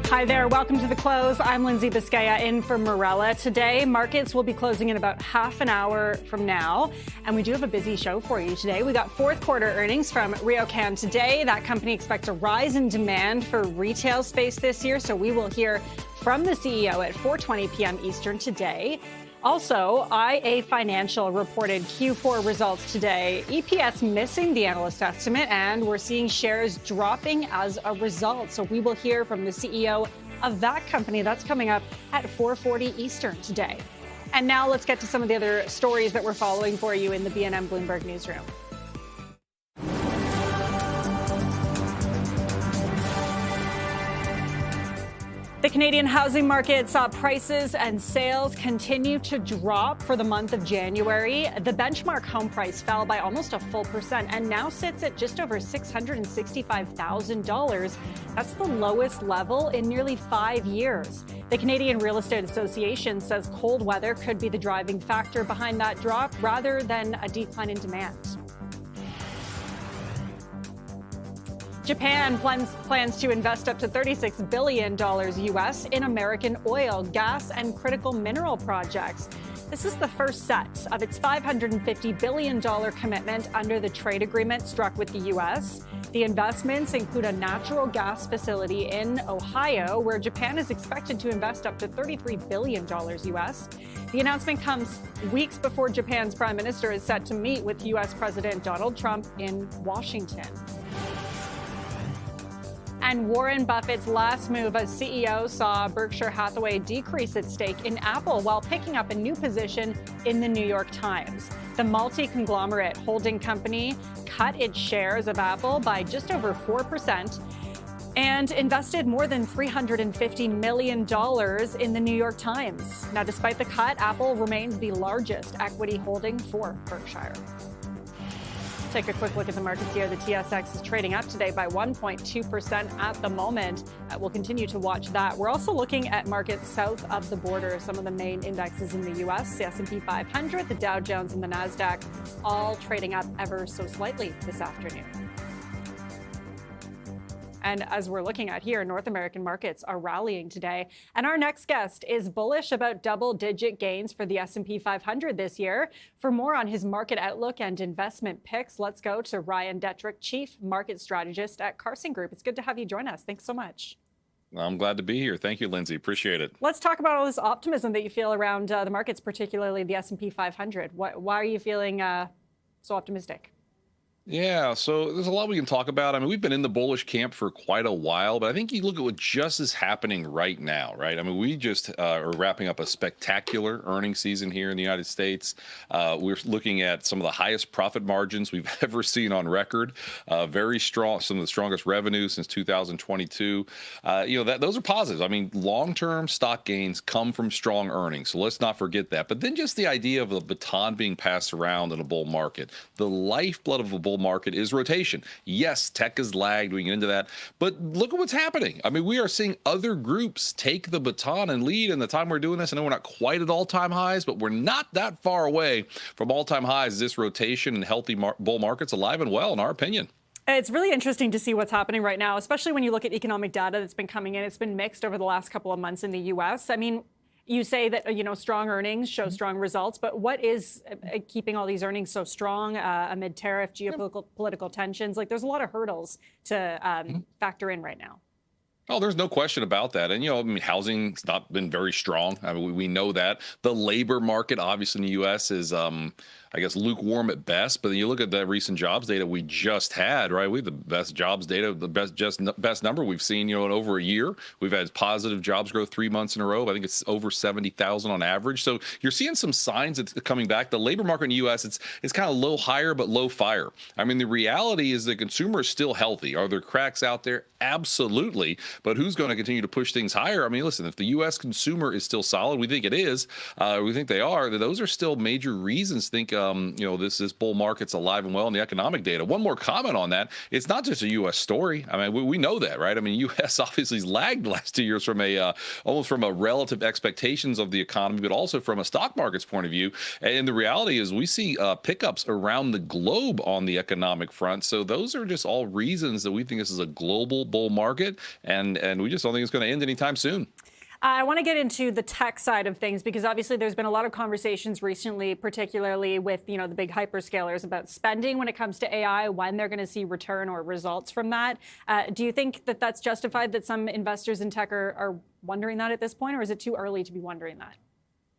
Hi there. Welcome to The Close. I'm Lindsay Biscaya in for Morella. Today, markets will be closing in about half an hour from now. And we do have a busy show for you today. We got fourth quarter earnings from RioCan today. That company expects a rise in demand for retail space this year. So we will hear from the CEO at 4:20 p.m. Eastern today. Also, IA Financial reported Q4 results today. EPS missing the analyst estimate, and we're seeing shares dropping as a result. So we will hear from the CEO of that company. That's coming up at 4:40 Eastern today. And now let's get to some of the other stories that we're following for you in the BNN Bloomberg newsroom. The Canadian housing market saw prices and sales continue to drop for the month of January. The benchmark home price fell by almost a full percent and now sits at just over $665,000. That's the lowest level in nearly 5 years. The Canadian Real Estate Association says cold weather could be the driving factor behind that drop rather than a decline in demand. Japan plans to invest up to $36 billion U.S. in American oil, gas, and critical mineral projects. This is the first set of its $550 billion commitment under the trade agreement struck with the U.S. The investments include a natural gas facility in Ohio, where Japan is expected to invest up to $33 billion U.S. The announcement comes weeks before Japan's prime minister is set to meet with U.S. President Donald Trump in Washington. And Warren Buffett's last move as CEO saw Berkshire Hathaway decrease its stake in Apple while picking up a new position in the New York Times. The multi-conglomerate holding company cut its shares of Apple by just over 4% and invested more than $350 million in the New York Times. Now, despite the cut, Apple remains the largest equity holding for Berkshire. Take a quick look at the markets here. The TSX is trading up today by 1.2% at the moment. We'll continue to watch that. We're also looking at markets south of the border. Some of the main indexes in the U.S., the S&P 500, the Dow Jones, and the NASDAQ, all trading up ever so slightly this afternoon. And as we're looking at here, North American markets are rallying today. And our next guest is bullish about double-digit gains for the S&P 500 this year. For more on his market outlook and investment picks, let's go to Ryan Detrick, Chief Market Strategist at Carson Group. It's good to have you join us. Thanks so much. I'm glad to be here. Thank you, Lindsay. Appreciate it. Let's talk about all this optimism that you feel around the markets, particularly the S&P 500. Why are you feeling so optimistic? Yeah, so there's a lot we can talk about. I mean, we've been in the bullish camp for quite a while, but I think you look at what just is happening right now, right? I mean, we just are wrapping up a spectacular earnings season here in the United States. We're looking at some of the highest profit margins we've ever seen on record. Very strong, some of the strongest revenue since 2022. Those are positives. I mean, long-term stock gains come from strong earnings, so let's not forget that. But then just the idea of the baton being passed around in a bull market, the lifeblood of a bull market is rotation. Yes, tech has lagged. We can get into that. But look at what's happening. I mean, we are seeing other groups take the baton and lead in the time we're doing this. I know we're not quite at all-time highs, but we're not that far away from all-time highs. This rotation and healthy bull market's alive and well, in our opinion. It's really interesting to see what's happening right now, especially when you look at economic data that's been coming in. It's been mixed over the last couple of months in the U.S. I mean, you say that, strong earnings show strong results, but what is keeping all these earnings so strong amid tariff, geopolitical tensions? Like, there's a lot of hurdles to factor in right now. Oh, there's no question about that. And, housing's not been very strong. I mean, we know that. The labor market, obviously, in the U.S. is, lukewarm at best. But then you look at the recent jobs data we just had, right? We have the best jobs data, the best number we've seen, in over a year. We've had positive jobs growth 3 months in a row. I think it's over 70,000 on average. So you're seeing some signs it's coming back. The labor market in the U.S., it's kind of low hire, but low fire. I mean, the reality is the consumer is still healthy. Are there cracks out there? Absolutely. But who's going to continue to push things higher? I mean, listen, if the U.S. consumer is still solid, we think it is, we think they are, those are still major reasons, this bull market's alive and well in the economic data. One more comment on that: it's not just a U.S. story. I mean, we know that, right? I mean, U.S. obviously has lagged the last 2 years from almost from a relative expectations of the economy, but also from a stock market's point of view. And the reality is, we see pickups around the globe on the economic front. So those are just all reasons that we think this is a global bull market, and we just don't think it's going to end anytime soon. I want to get into the tech side of things, because obviously there's been a lot of conversations recently, particularly with, the big hyperscalers, about spending when it comes to AI, when they're going to see return or results from that. Do you think that that's justified, that some investors in tech are wondering that at this point, or is it too early to be wondering that?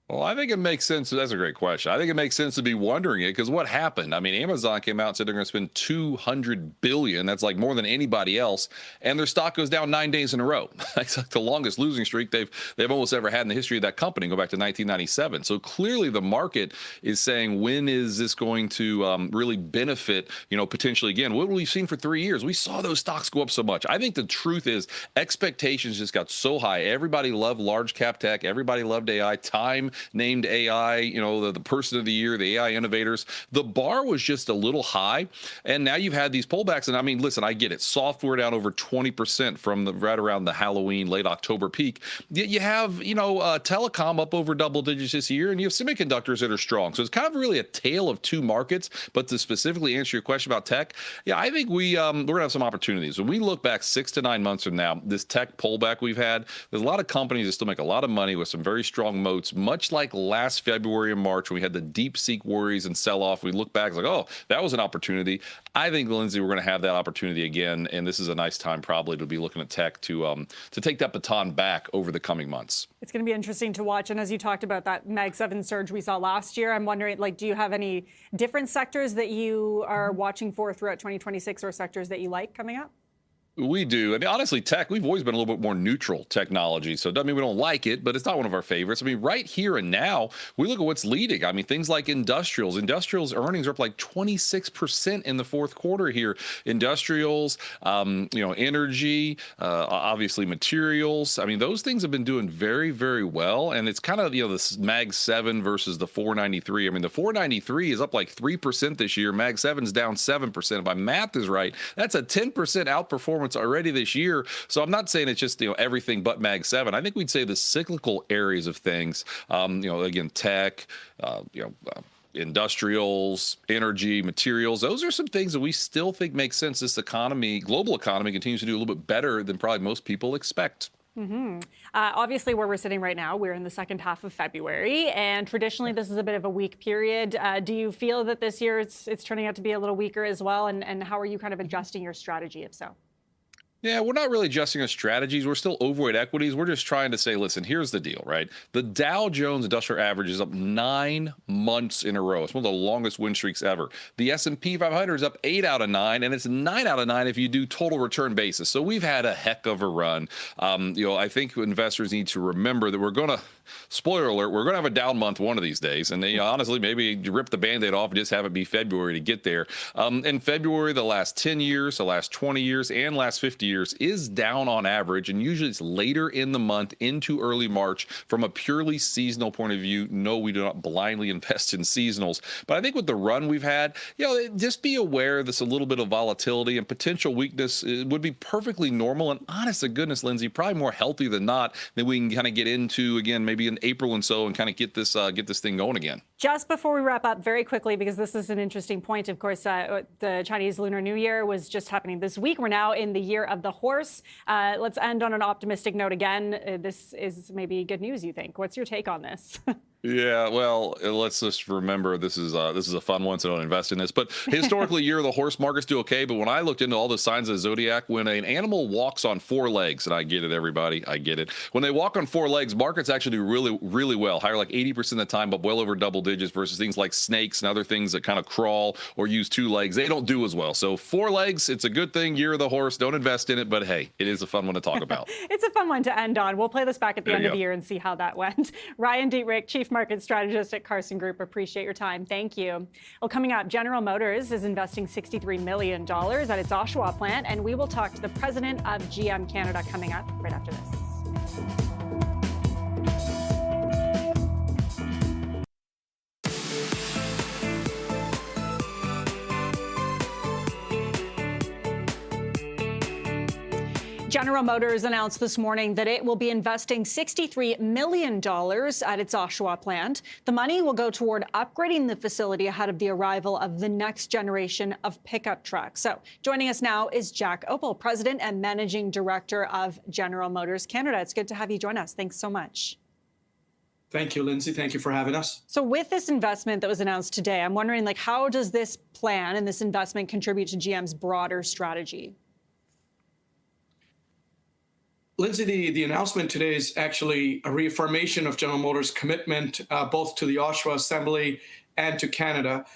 Well, I think it makes sense. That's a great question. I think it makes sense to be wondering it, because what happened? I mean, Amazon came out and said they're going to spend $200 billion. That's like more than anybody else, and their stock goes down 9 days in a row. That's like the longest losing streak they've almost ever had in the history of that company. Go back to 1997. So clearly, the market is saying, when is this going to really benefit? Potentially again. What we've seen for 3 years, we saw those stocks go up so much. I think the truth is, expectations just got so high. Everybody loved large cap tech. Everybody loved AI. Time named AI, the person of the year, the AI innovators. The bar was just a little high, and now you've had these pullbacks. And I mean, listen, I get it. Software down over 20% from right around the Halloween, late October peak. Yet you have, telecom up over double digits this year, and you have semiconductors that are strong. So it's kind of really a tale of two markets. But to specifically answer your question about tech, yeah, I think we're gonna have some opportunities. When we look back 6 to 9 months from now, this tech pullback we've had, there's a lot of companies that still make a lot of money with some very strong moats, much like last February and March when we had the deep seek worries and sell-off. We look back, it's like, oh, that was an opportunity. I think, Lindsay, we're going to have that opportunity again, and this is a nice time probably to be looking at tech to take that baton back over the coming months. It's going to be interesting to watch. And as you talked about that Mag 7 surge we saw last year, I'm wondering, do you have any different sectors that you are watching for throughout 2026, or sectors that you like coming up? We do. I mean, honestly, tech, we've always been a little bit more neutral technology. So it doesn't mean we don't like it, but it's not one of our favorites. I mean, right here and now, we look at what's leading. I mean, things like industrials. Industrials earnings are up like 26% in the fourth quarter here. Industrials, energy, obviously materials. I mean, those things have been doing very, very well. And it's kind of, this Mag 7 versus the 493. I mean, the 493 is up like 3% this year. Mag 7's down 7%. If my math is right, that's a 10% outperformance already this year. So I'm not saying it's just everything but Mag 7. I think we'd say the cyclical areas of things, again, tech, industrials, energy, materials. Those are some things that we still think make sense. This economy, global economy, continues to do a little bit better than probably most people expect. Mm-hmm. Obviously, where we're sitting right now, we're in the second half of February, and traditionally this is a bit of a weak period. Do you feel that this year it's turning out to be a little weaker as well? And how are you kind of adjusting your strategy, if so? Yeah, we're not really adjusting our strategies. We're still overweight equities. We're just trying to say, listen, here's the deal, right? The Dow Jones Industrial Average is up 9 months in a row. It's one of the longest win streaks ever. The S&P 500 is up 8 out of 9, and it's 9 out of 9 if you do total return basis. So we've had a heck of a run. I think investors need to remember that we're going to, spoiler alert, we're going to have a down month one of these days. And honestly, maybe rip the Band-Aid off and just have it be February to get there. In February, the last 10 years, the last 20 years, and last 50 years is down on average, and usually it's later in the month into early March. From a purely seasonal point of view, no, we do not blindly invest in seasonals. But I think with the run we've had, just be aware there's a little bit of volatility and potential weakness. It would be perfectly normal, and honest to goodness, Lindsay, probably more healthy than not, that we can kind of get into again, maybe in April and so, and kind of get this thing going again. Just before we wrap up, very quickly, because this is an interesting point, of course, the Chinese Lunar New Year was just happening this week. We're now in the year of the horse. Let's end on an optimistic note again. This is maybe good news, you think? What's your take on this? Yeah, well, let's just remember this is a fun one, so don't invest in this. But historically, year of the horse markets do okay. But when I looked into all the signs of the zodiac, when an animal walks on 4 legs, and I get it, everybody, I get it. When they walk on 4 legs, markets actually do really, really well, higher like 80% of the time, but well over double digits, versus things like snakes and other things that kind of crawl or use 2 legs. They don't do as well. So 4 legs, it's a good thing. Year of the horse, don't invest in it. But hey, it is a fun one to talk about. It's a fun one to end on. We'll play this back at the end of the year and see how that went. Ryan Dietrich, Chief Market Strategist at Carson Group. Appreciate your time. Thank you. Well, coming up, General Motors is investing $63 million at its Oshawa plant, and we will talk to the president of GM Canada coming up right after this. General Motors announced this morning that it will be investing $63 million at its Oshawa plant. The money will go toward upgrading the facility ahead of the arrival of the next generation of pickup trucks. So joining us now is Jack Opel, President and Managing Director of General Motors Canada. It's good to have you join us. Thanks so much. Thank you, Lindsay. Thank you for having us. So with this investment that was announced today, I'm wondering, how does this plan and this investment contribute to GM's broader strategy? Lindsay, the announcement today is actually a reaffirmation of General Motors' commitment both to the Oshawa Assembly and to Canada.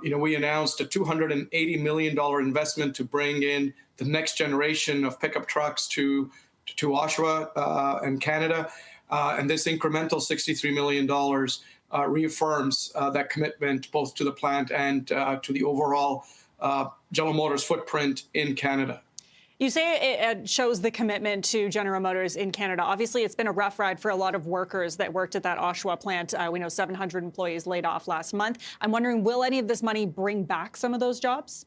We announced a $280 million investment to bring in the next generation of pickup trucks to Oshawa and Canada. And this incremental $63 million reaffirms that commitment both to the plant and to the overall General Motors footprint in Canada. You say it shows the commitment to General Motors in Canada. Obviously, it's been a rough ride for a lot of workers that worked at that Oshawa plant. We know 700 employees laid off last month. I'm wondering, will any of this money bring back some of those jobs?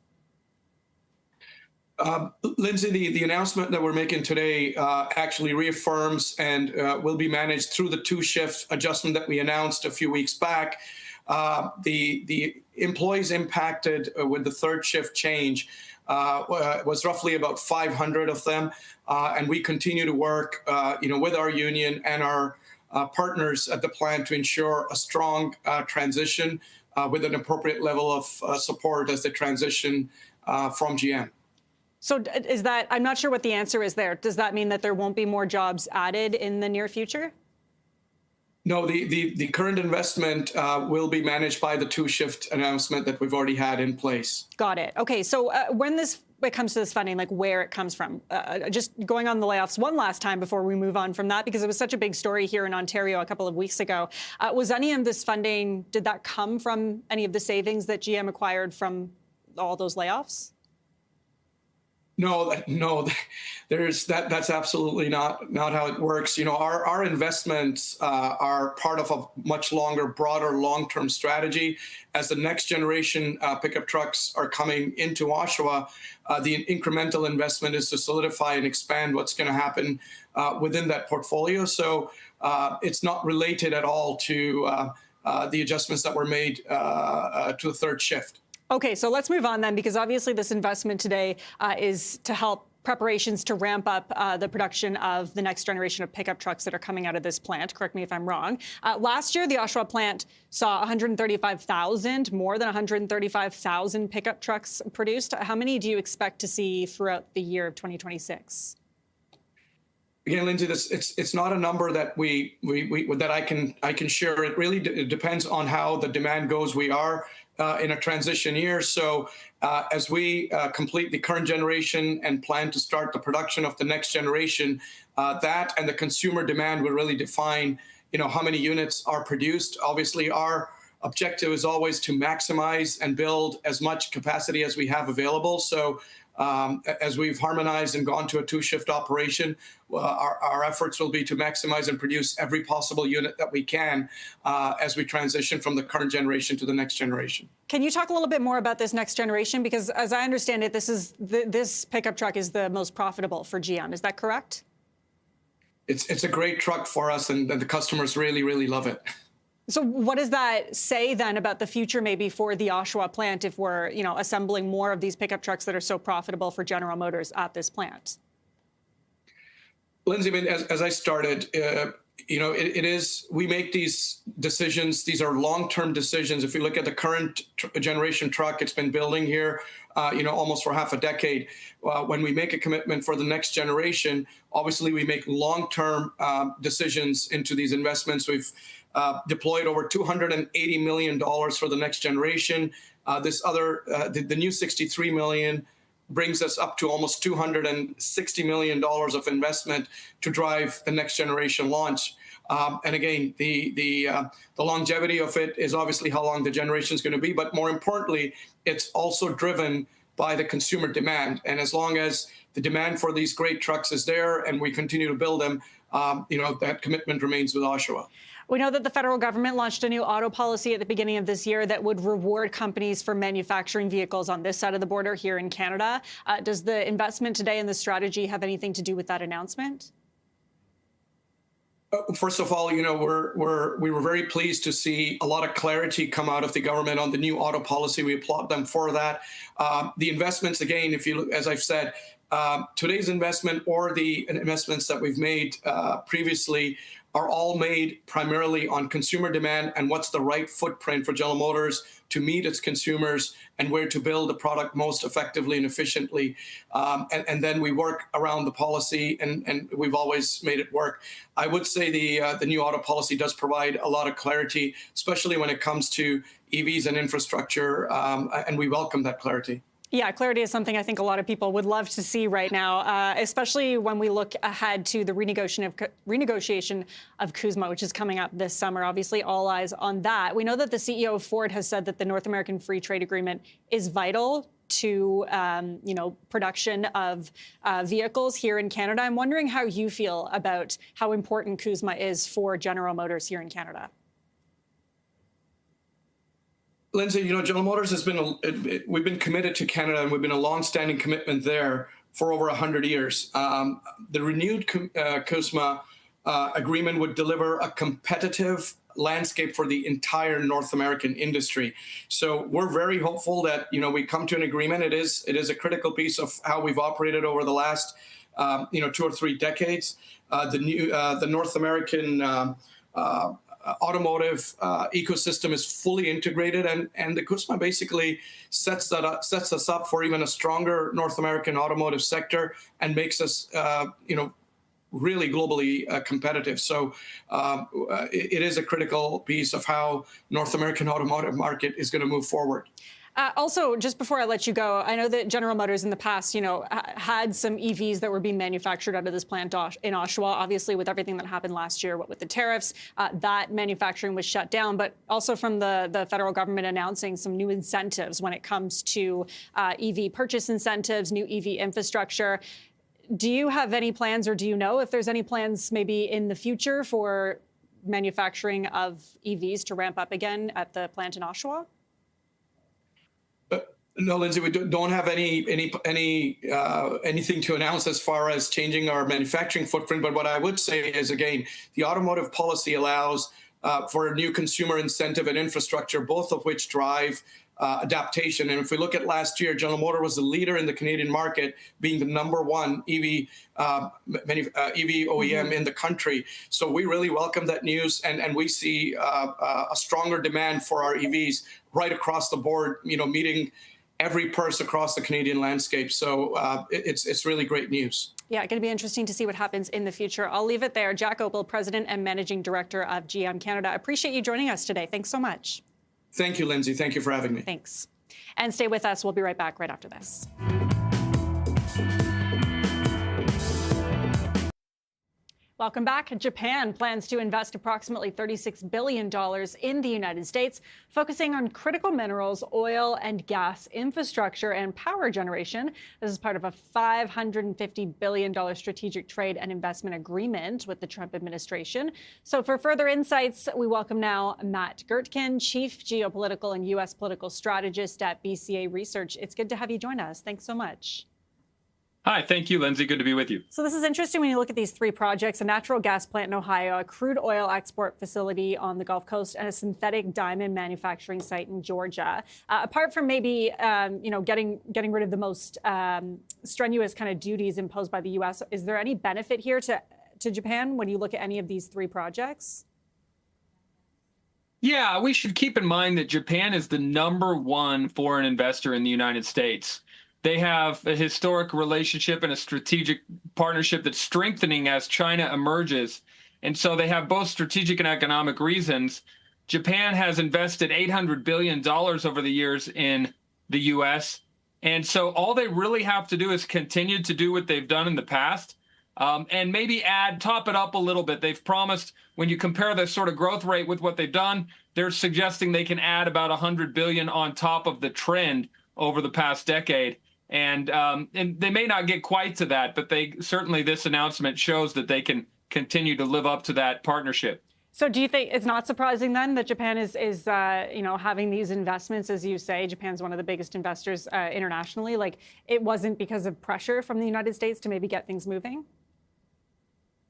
Lindsay, the announcement that we're making today actually reaffirms and will be managed through the two-shift adjustment that we announced a few weeks back. The employees impacted with the third shift change was roughly about 500 of them, and we continue to work, with our union and our partners at the plant to ensure a strong transition with an appropriate level of support as they transition from GM. So is that, I'm not sure what the answer is there. Does that mean that there won't be more jobs added in the near future? No, the current investment will be managed by the two-shift announcement that we've already had in place. Got it. Okay, so when it comes to this funding, where it comes from, just going on the layoffs one last time before we move on from that, because it was such a big story here in Ontario a couple of weeks ago. Was any of this funding, did that come from any of the savings that GM acquired from all those layoffs? No, that's absolutely not how it works. Our investments are part of a much longer, broader, long-term strategy. As the next generation pickup trucks are coming into Oshawa, the incremental investment is to solidify and expand what's going to happen within that portfolio. So it's not related at all to the adjustments that were made to the third shift. Okay, so let's move on then, because obviously this investment today is to help preparations to ramp up the production of the next generation of pickup trucks that are coming out of this plant. Correct me if I'm wrong. Last year, the Oshawa plant saw more than 135,000 pickup trucks produced. How many do you expect to see throughout the year of 2026? Again, Lindsay, it's not a number that that I can share. It really depends on how the demand goes. We are in a transition year, so as we complete the current generation and plan to start the production of the next generation, that and the consumer demand will really define, how many units are produced. Obviously, our objective is always to maximize and build as much capacity as we have available. So as we've harmonized and gone to a two-shift operation, our efforts will be to maximize and produce every possible unit that we can as we transition from the current generation to the next generation. Can you talk a little bit more about this next generation? Because as I understand it, this pickup truck is the most profitable for GM. Is that correct? It's a great truck for us, and the customers really, really love it. So what does that say then about the future maybe for the Oshawa plant if we're, assembling more of these pickup trucks that are so profitable for General Motors at this plant? Lindsay, as I started, it is, we make these decisions. These are long-term decisions. If you look at the current generation truck, it's been building here, almost for half a decade. When we make a commitment for the next generation, obviously we make long-term decisions into these investments. We've deployed over $280 million for the next generation. The new $63 million brings us up to almost $260 million of investment to drive the next generation launch. And again, the longevity of it is obviously how long the generation is going to be, but more importantly, it's also driven by the consumer demand. And as long as the demand for these great trucks is there and we continue to build them, that commitment remains with Oshawa. We know that the federal government launched a new auto policy at the beginning of this year that would reward companies for manufacturing vehicles on this side of the border here in Canada. Does the investment today in the strategy have anything to do with that announcement? First of all, we were very pleased to see a lot of clarity come out of the government on the new auto policy. We applaud them for that. The investments, again, if you look, as I've said, today's investment or the investments that we've made previously are all made primarily on consumer demand and what's the right footprint for General Motors to meet its consumers and where to build the product most effectively and efficiently. And then we work around the policy, and we've always made it work. I would say the new auto policy does provide a lot of clarity, especially when it comes to EVs and infrastructure, and we welcome that clarity. Yeah, clarity is something I think a lot of people would love to see right now, especially when we look ahead to the renegotiation of CUSMA, which is coming up this summer. Obviously, all eyes on that. We know that the CEO of Ford has said that the North American Free Trade Agreement is vital to, production of vehicles here in Canada. I'm wondering how you feel about how important CUSMA is for General Motors here in Canada. Lindsay, General Motors has we've been committed to Canada, and we've been a long-standing commitment there for over 100 years. The renewed CUSMA agreement would deliver a competitive landscape for the entire North American industry. So we're very hopeful that, we come to an agreement. It is a critical piece of how we've operated over the last, 2 or 3 decades. The North American automotive ecosystem is fully integrated, and the CUSMA basically sets us up for even a stronger North American automotive sector and makes us, really globally competitive. So it is a critical piece of how North American automotive market is going to move forward. Also, just before I let you go, I know that General Motors in the past, had some EVs that were being manufactured out of this plant in Oshawa. Obviously, with everything that happened last year, with the tariffs, that manufacturing was shut down. But also from the federal government announcing some new incentives when it comes to EV purchase incentives, new EV infrastructure. Do you have any plans, or do you know if there's any plans maybe in the future for manufacturing of EVs to ramp up again at the plant in Oshawa? No, Lindsay, we don't have anything to announce as far as changing our manufacturing footprint. But what I would say is, again, the automotive policy allows for a new consumer incentive and infrastructure, both of which drive adaptation. And if we look at last year, General Motors was the leader in the Canadian market, being the #1 EV OEM in the country. So we really welcome that news, and we see a stronger demand for our EVs right across the board, meeting every purse across the Canadian landscape. So it's really great news. Yeah, going to be interesting to see what happens in the future. I'll leave it there. Jack Opel, President and Managing Director of GM Canada. I appreciate you joining us today. Thanks so much. Thank you, Lindsay. Thank you for having me. Thanks. And stay with us. We'll be right back right after this. Welcome back. Japan plans to invest approximately $36 billion in the United States, focusing on critical minerals, oil and gas infrastructure, and power generation. This is part of a $550 billion strategic trade and investment agreement with the Trump administration. So for further insights, we welcome now Matt Gertkin, Chief Geopolitical and U.S. Political Strategist at BCA Research. It's good to have you join us. Thanks so much. Hi, thank you, Lindsay. Good to be with you. So this is interesting when you look at these 3 projects: a natural gas plant in Ohio, a crude oil export facility on the Gulf Coast, and a synthetic diamond manufacturing site in Georgia. Apart from maybe, getting rid of the most strenuous kind of duties imposed by the U.S., is there any benefit here to Japan when you look at any of these 3 projects? Yeah, we should keep in mind that Japan is the #1 foreign investor in the United States. They have a historic relationship and a strategic partnership that's strengthening as China emerges. And so they have both strategic and economic reasons. Japan has invested $800 billion over the years in the U.S. And so all they really have to do is continue to do what they've done in the past, and maybe top it up a little bit. They've promised, when you compare their sort of growth rate with what they've done, they're suggesting they can add about $100 billion on top of the trend over the past decade. And they may not get quite to that, but this announcement shows that they can continue to live up to that partnership. So do you think it's not surprising then that Japan is having these investments, as you say? Japan's one of the biggest investors internationally. Like, it wasn't because of pressure from the United States to maybe get things moving?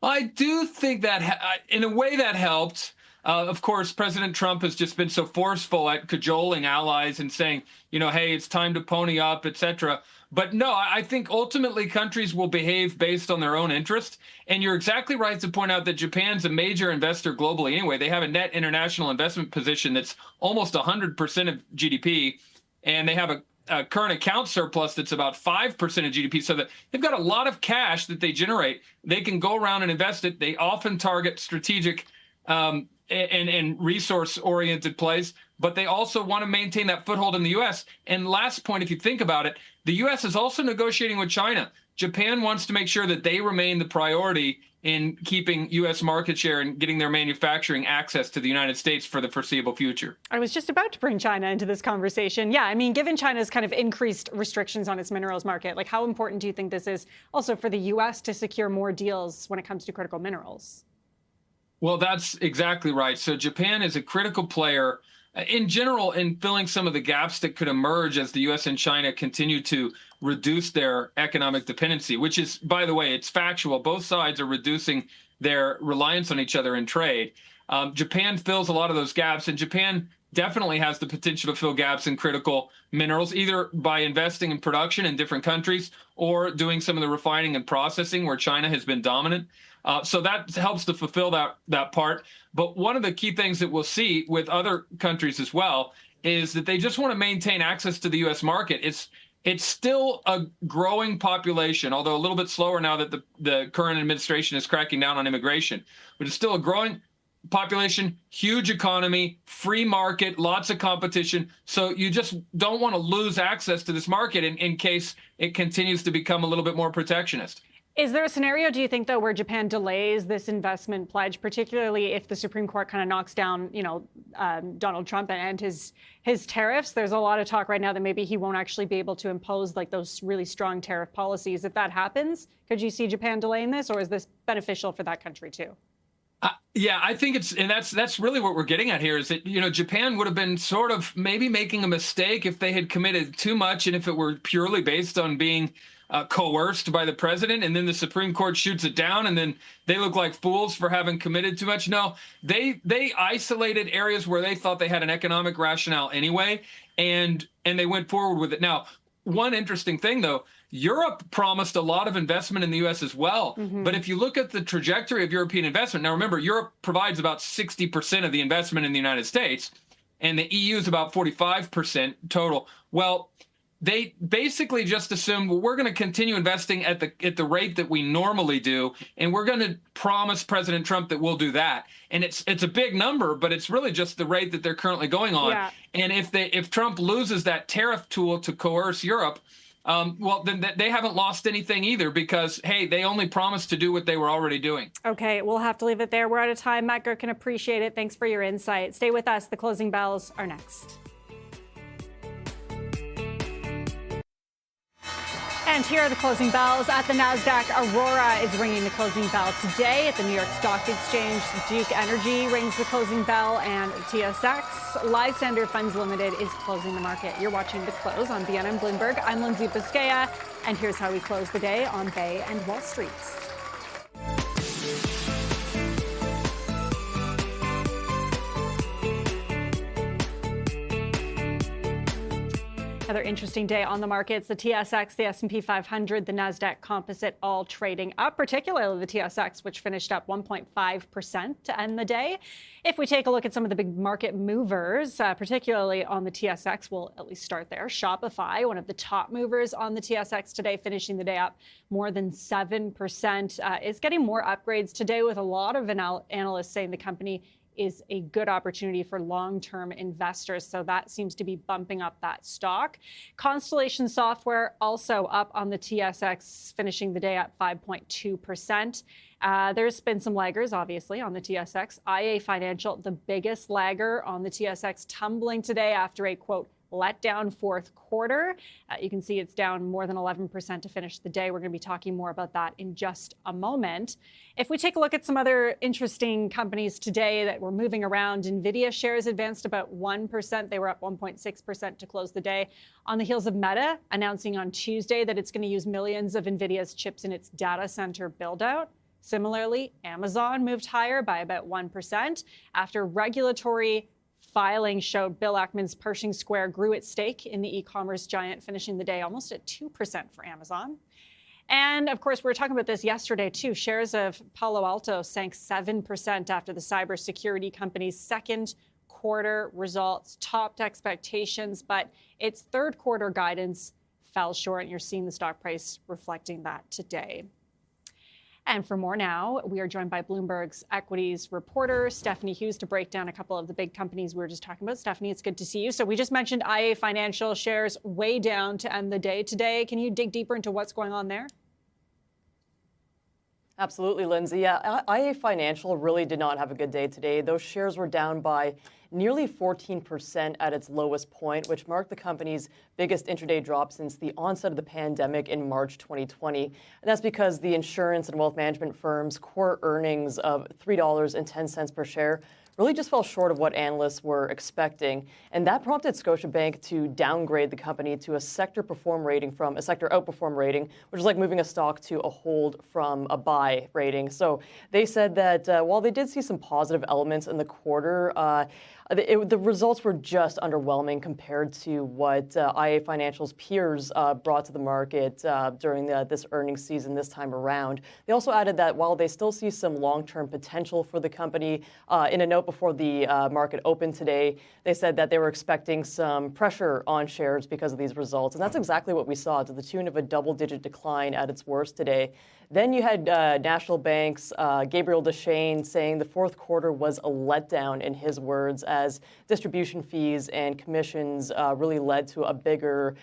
I do think that in a way that helped. Of course, President Trump has just been so forceful at cajoling allies and saying, hey, it's time to pony up, et cetera. But no, I think ultimately countries will behave based on their own interest. And you're exactly right to point out that Japan's a major investor globally anyway. They have a net international investment position that's almost 100% of GDP, and they have a current account surplus that's about 5% of GDP, so that they've got a lot of cash that they generate. They can go around and invest it. They often target strategic and resource-oriented plays, but they also want to maintain that foothold in the U.S. And last point, if you think about it, the U.S. is also negotiating with China. Japan wants to make sure that they remain the priority in keeping U.S. market share and getting their manufacturing access to the United States for the foreseeable future. I was just about to bring China into this conversation. Yeah, I mean, given China's kind of increased restrictions on its minerals market, like, how important do you think this is also for the U.S. to secure more deals when it comes to critical minerals? Well, that's exactly right. So Japan is a critical player in general in filling some of the gaps that could emerge as the U.S. and China continue to reduce their economic dependency, which is, by the way, it's factual. Both sides are reducing their reliance on each other in trade. Japan fills a lot of those gaps, and Japan definitely has the potential to fill gaps in critical minerals, either by investing in production in different countries or doing some of the refining and processing where China has been dominant. So that helps to fulfill that part. But one of the key things that we'll see with other countries as well is that they just want to maintain access to the U.S. market. It's still a growing population, although a little bit slower now that the current administration is cracking down on immigration. But it's still a growing population, huge economy, free market, lots of competition. So you just don't want to lose access to this market in case it continues to become a little bit more protectionist. Is there a scenario, do you think, though, where Japan delays this investment pledge, particularly if the Supreme Court kind of knocks down, Donald Trump and his tariffs? There's a lot of talk right now that maybe he won't actually be able to impose like those really strong tariff policies. If that happens, could you see Japan delaying this, or is this beneficial for that country too? Yeah, I think that's really what we're getting at here is that, Japan would have been sort of maybe making a mistake if they had committed too much and if it were purely based on being coerced by the president, and then the Supreme Court shoots it down, and then they look like fools for having committed too much. No, they isolated areas where they thought they had an economic rationale anyway, and they went forward with it. Now, one interesting thing, though, Europe promised a lot of investment in the U.S. as well. Mm-hmm. But if you look at the trajectory of European investment, now remember, Europe provides about 60% of the investment in the United States, and the EU is about 45% total. Well, they basically just assumed, well, we're going to continue investing at the rate that we normally do, and we're going to promise President Trump that we'll do that. And it's a big number, but it's really just the rate that they're currently going on. Yeah. And if Trump loses that tariff tool to coerce Europe, well, then they haven't lost anything either, because, hey, they only promised to do what they were already doing. Okay, we'll have to leave it there. We're out of time. Matt Gerken, appreciate it. Thanks for your insight. Stay with us. The closing bells are next. And here are the closing bells. At the NASDAQ, Aurora is ringing the closing bell today. At the New York Stock Exchange, Duke Energy rings the closing bell, and TSX, Lysander Funds Limited is closing the market. You're watching The Close on BNN Bloomberg. I'm Lindsay Biscaya, and here's how we close the day on Bay and Wall Street. Another interesting day on the markets. The TSX, the S&P 500, the NASDAQ Composite all trading up, particularly the TSX, which finished up 1.5% to end the day. If we take a look at some of the big market movers, particularly on the TSX, we'll at least start there. Shopify, one of the top movers on the TSX today, finishing the day up more than 7%, is getting more upgrades today, with a lot of analysts saying the company is a good opportunity for long-term investors. So that seems to be bumping up that stock. Constellation Software also up on the TSX, finishing the day at 5.2%. There's been some laggers, obviously, on the TSX. IA Financial, the biggest lagger on the TSX, tumbling today after a, quote, let down fourth quarter. You can see it's down more than 11% to finish the day. We're going to be talking more about that in just a moment. If we take a look at some other interesting companies today that were moving around, NVIDIA shares advanced about 1%. They were up 1.6% to close the day on the heels of Meta announcing on Tuesday that it's going to use millions of NVIDIA's chips in its data center build-out. Similarly, Amazon moved higher by about 1% after regulatory filing showed Bill Ackman's Pershing Square grew its stake in the e-commerce giant, finishing the day almost at 2% for Amazon. And of course, we were talking about this yesterday too. Shares of Palo Alto sank 7% after the cybersecurity company's second quarter results topped expectations, but its third quarter guidance fell short. And you're seeing the stock price reflecting that today. And for more now, we are joined by Bloomberg's equities reporter, Stephanie Hughes, to break down a couple of the big companies we were just talking about. Stephanie, it's good to see you. So we just mentioned IA Financial shares way down to end the day today. Can you dig deeper into what's going on there? Absolutely, Lindsay. Yeah, IA Financial really did not have a good day today. Those shares were down by nearly 14% at its lowest point, which marked the company's biggest intraday drop since the onset of the pandemic in March 2020. And that's because the insurance and wealth management firm's core earnings of $3.10 per share really just fell short of what analysts were expecting. And that prompted Scotiabank to downgrade the company to a sector outperform rating, which is like moving a stock to a hold from a buy rating. So they said that while they did see some positive elements in the quarter, the results were just underwhelming compared to what IA Financial's peers brought to the market during this earnings season this time around. They also added that while they still see some long-term potential for the company, in a note before the market opened today, they said that they were expecting some pressure on shares because of these results. And that's exactly what we saw, to the tune of a double-digit decline at its worst today. Then you had National Bank's Gabriel Dechaine saying the fourth quarter was a letdown, in his words, as distribution fees and commissions really led to a bigger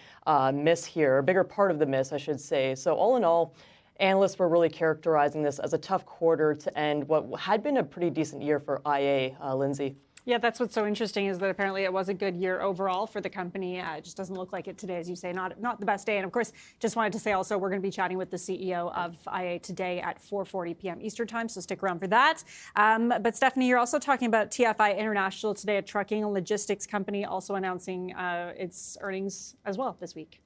miss here, a bigger part of the miss, I should say. So all in all, analysts were really characterizing this as a tough quarter to end what had been a pretty decent year for IA, Lindsay. Yeah, that's what's so interesting, is that apparently it was a good year overall for the company. It just doesn't look like it today, as you say, not the best day. And of course, just wanted to say also, we're going to be chatting with the CEO of IA today at 4:40 p.m. Eastern time, so stick around for that. But Stephanie, you're also talking about TFI International today, a trucking and logistics company, also announcing its earnings as well this week.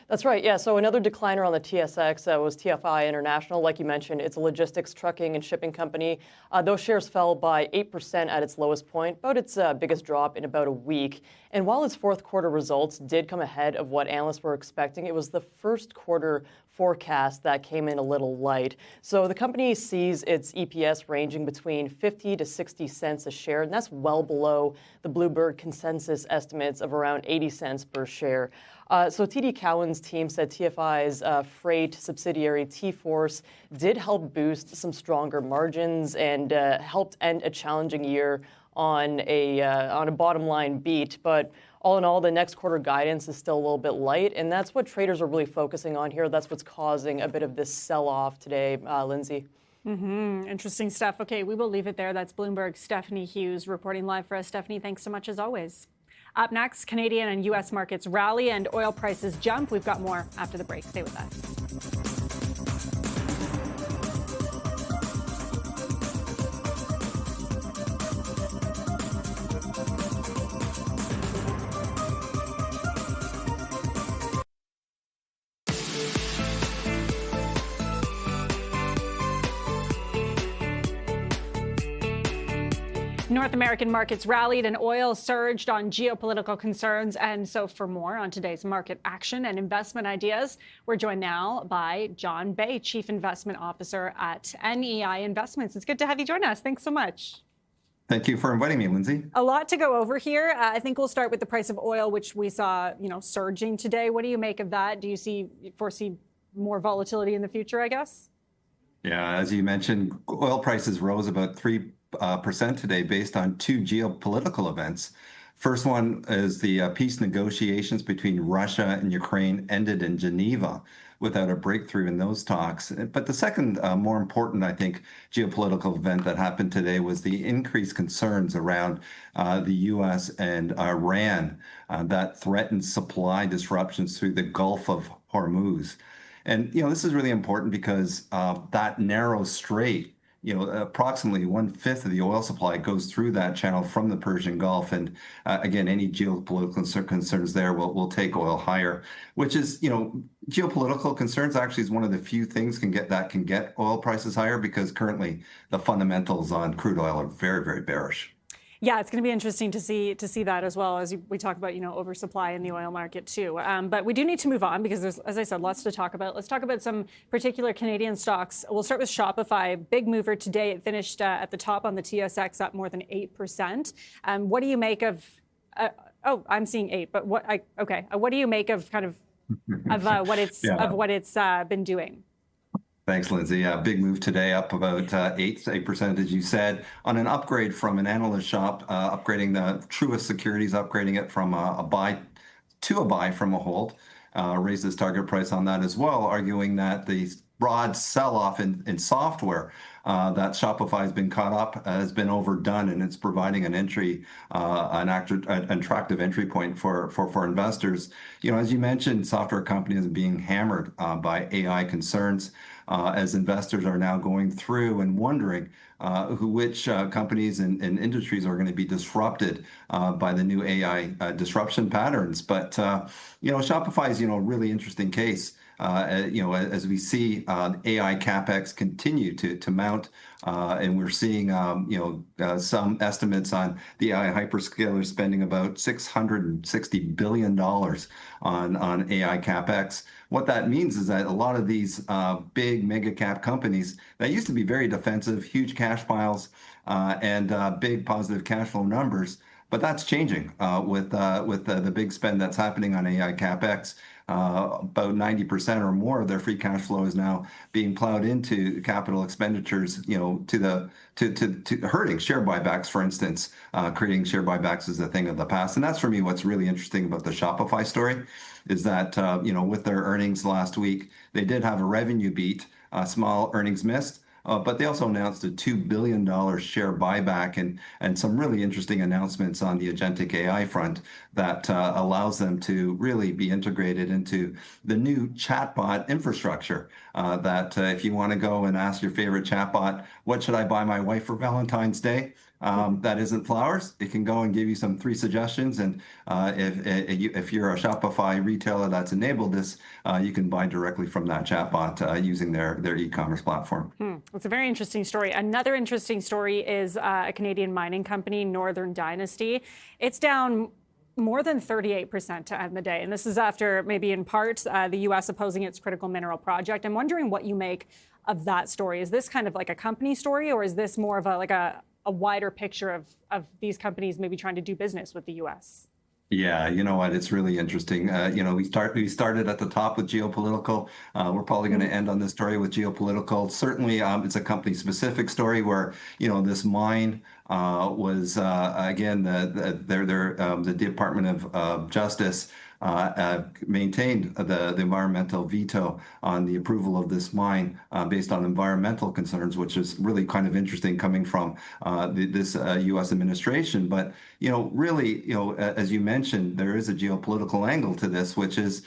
That's right. Yeah. So another decliner on the TSX was TFI International. Like you mentioned, it's a logistics, trucking, and shipping company. Those shares fell by 8% at its lowest point, about its biggest drop in about a week. And while its fourth quarter results did come ahead of what analysts were expecting, it was the first quarter forecast that came in a little light. So the company sees its EPS ranging between 50 to 60 cents a share, and that's well below the Bloomberg consensus estimates of around 80 cents per share. So TD Cowen's team said TFI's freight subsidiary T-Force did help boost some stronger margins and helped end a challenging year on a bottom line beat. But all in all, the next quarter guidance is still a little bit light, and that's what traders are really focusing on here. That's what's causing a bit of this sell-off today, Lindsay. Interesting stuff. Okay, we will leave it there. That's Bloomberg's Stephanie Hughes reporting live for us. Stephanie, thanks so much as always. Up next, Canadian and U.S. markets rally and oil prices jump. We've got more after the break. Stay with us. North American markets rallied and oil surged on geopolitical concerns. And so for more on today's market action and investment ideas, we're joined now by John Bay, Chief Investment Officer at NEI Investments. It's good to have you join us. Thanks so much. Thank you for inviting me, Lindsay. A lot to go over here. I think we'll start with the price of oil, which we saw, surging today. What do you make of that? Do you foresee more volatility in the future, I guess? Yeah, as you mentioned, oil prices rose about 3% today based on two geopolitical events. First one is the peace negotiations between Russia and Ukraine ended in Geneva without a breakthrough in those talks. But the second, more important, I think, geopolitical event that happened today was the increased concerns around the U.S. and Iran that threatened supply disruptions through the Gulf of Hormuz. And, this is really important because that narrow strait, approximately 1/5 of the oil supply goes through that channel from the Persian Gulf. And again, any geopolitical concerns there will take oil higher, which is, geopolitical concerns actually is one of the few things can get oil prices higher, because currently the fundamentals on crude oil are very, very bearish. Yeah, it's going to be interesting to see that as well, as we talk about, oversupply in the oil market too. But we do need to move on because there's, as I said, lots to talk about. Let's talk about some particular Canadian stocks. We'll start with Shopify, big mover today. It finished at the top on the TSX, up more than 8%. What do you make of? I'm seeing 8, but what? Okay, what do you make of what it's been doing? Thanks, Lindsay. Yeah, big move today, up about 8%, as you said, on an upgrade from an analyst shop, upgrading the Truist Securities, upgrading it from a buy to a buy from a hold, raised its target price on that as well, arguing that the broad sell-off in software that Shopify has been caught up has been overdone, and it's providing an attractive entry point for investors. As you mentioned, software companies are being hammered by AI concerns, as investors are now going through and wondering which companies and industries are going to be disrupted by the new AI disruption patterns. But Shopify is a really interesting case. As we see AI capex continue to mount, and we're seeing some estimates on the AI hyperscalers spending about $660 billion on AI capex. What that means is that a lot of these big mega cap companies that used to be very defensive, huge cash piles, and big positive cash flow numbers, but that's changing with the big spend that's happening on AI capex. About 90% or more of their free cash flow is now being plowed into capital expenditures, to hurting share buybacks, for instance, creating share buybacks as a thing of the past. And that's, for me, what's really interesting about the Shopify story, is that, with their earnings last week, they did have a revenue beat, small earnings missed. But they also announced a $2 billion share buyback and some really interesting announcements on the agentic AI front that allows them to really be integrated into the new chatbot infrastructure. That if you want to go and ask your favorite chatbot, what should I buy my wife for Valentine's Day? That isn't flowers. It can go and give you some 3 suggestions. And if you're a Shopify retailer that's enabled this, you can buy directly from that chatbot using their e-commerce platform. It's a very interesting story. Another interesting story is a Canadian mining company, Northern Dynasty. It's down more than 38% to end the day. And this is after, maybe in part, the U.S. opposing its critical mineral project. I'm wondering what you make of that story. Is this kind of like a company story, or is this more of a wider picture of these companies maybe trying to do business with the U.S.? Yeah, you know what? It's really interesting. We started at the top with geopolitical. We're probably going to end on this story with geopolitical. Certainly, it's a company-specific story where this mine was again the Department of Justice maintained the environmental veto on the approval of this mine based on environmental concerns, which is really kind of interesting coming from this U.S. administration. But really, as you mentioned, there is a geopolitical angle to this, which is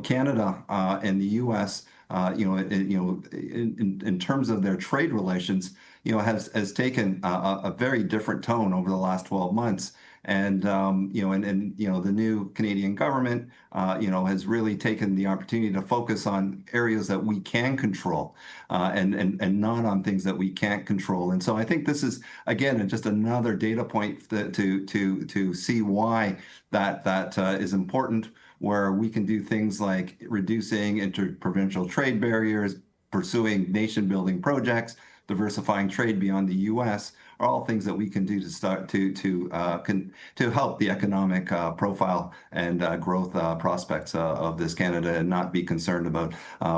Canada and the U.S. In terms of their trade relations, has taken a very different tone over the last 12 months. And the new Canadian government, has really taken the opportunity to focus on areas that we can control, and not on things that we can't control. And so I think this is, again, just another data point to see why that is important, where we can do things like reducing interprovincial trade barriers, pursuing nation-building projects, diversifying trade beyond the U.S. are all things that we can do to start to help the economic profile and growth prospects of this Canada, and not be concerned about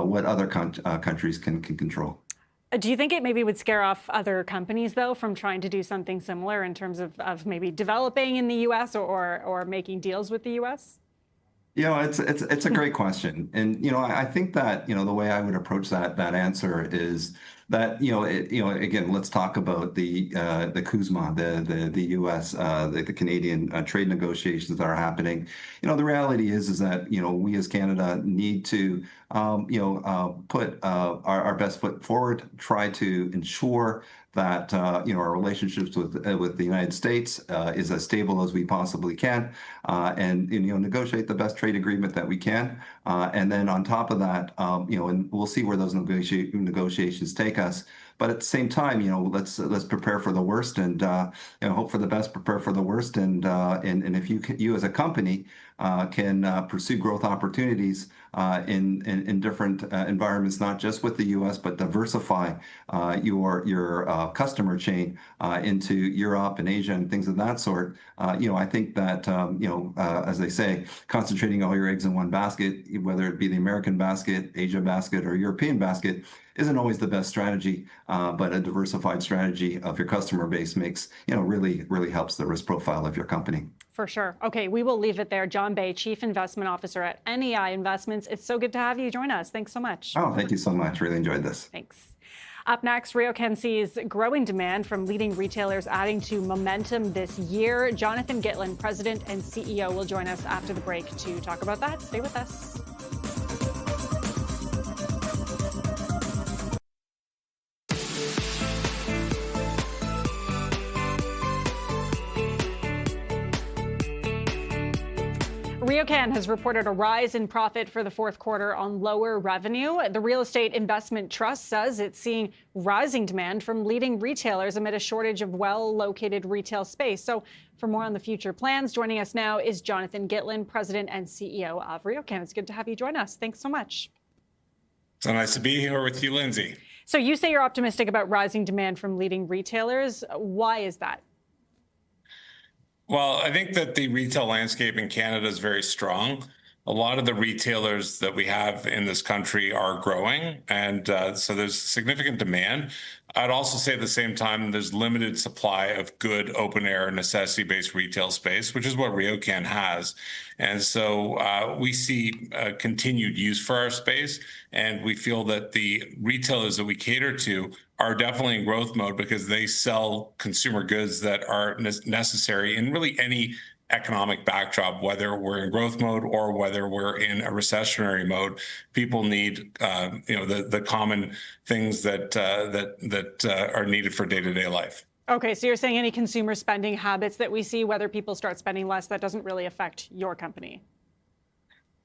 what other countries can control. Do you think it maybe would scare off other companies, though, from trying to do something similar in terms of maybe developing in the U.S. or making deals with the U.S.? It's a great question, and I think that the way I would approach that answer is that again, let's talk about the CUSMA, the U.S. The Canadian trade negotiations that are happening. The reality is that we as Canada need to put our best foot forward, try to ensure that our relationships with the United States is as stable as we possibly can, and negotiate the best trade agreement that we can, and then on top of that, and we'll see where those negotiations take us. But at the same time, let's prepare for the worst and hope for the best, prepare for the worst, and if you as a company can pursue growth opportunities in different environments, not just with the U.S., but diversify your customer chain into Europe and Asia and things of that sort. I think that as they say, concentrating all your eggs in one basket, whether it be the American basket, Asia basket, or European basket, isn't always the best strategy, but a diversified strategy of your customer base makes, really helps the risk profile of your company. For sure. Okay, we will leave it there. John Bay, Chief Investment Officer at NEI Investments. It's so good to have you join us. Thanks so much. Oh, thank you so much. Really enjoyed this. Thanks. Up next, RioCan sees growing demand from leading retailers adding to momentum this year. Jonathan Gitlin, President and CEO, will join us after the break to talk about that. Stay with us. RioCan has reported a rise in profit for the fourth quarter on lower revenue. The Real Estate Investment Trust says it's seeing rising demand from leading retailers amid a shortage of well-located retail space. So for more on the future plans, joining us now is Jonathan Gitlin, President and CEO of RioCan. It's good to have you join us. Thanks so much. So nice to be here with you, Lindsay. So you say you're optimistic about rising demand from leading retailers. Why is that? Well, I think that the retail landscape in Canada is very strong. A lot of the retailers that we have in this country are growing, and so there's significant demand. I'd also say at the same time, there's limited supply of good open-air necessity-based retail space, which is what RioCan has. And so we see continued use for our space, and we feel that the retailers that we cater to are definitely in growth mode because they sell consumer goods that are necessary in really any economic backdrop, whether we're in growth mode or whether we're in a recessionary mode. People need, the common things that are needed for day-to-day life. Okay, so you're saying any consumer spending habits that we see, whether people start spending less, that doesn't really affect your company?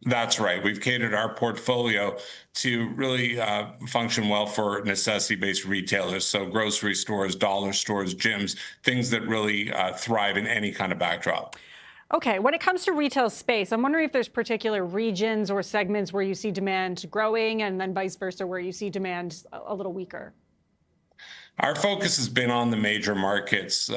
That's right. We've catered our portfolio to really function well for necessity-based retailers. So grocery stores, dollar stores, gyms, things that really thrive in any kind of backdrop. Okay, when it comes to retail space, I'm wondering if there's particular regions or segments where you see demand growing and then vice versa, where you see demand a little weaker. Our focus has been on the major markets,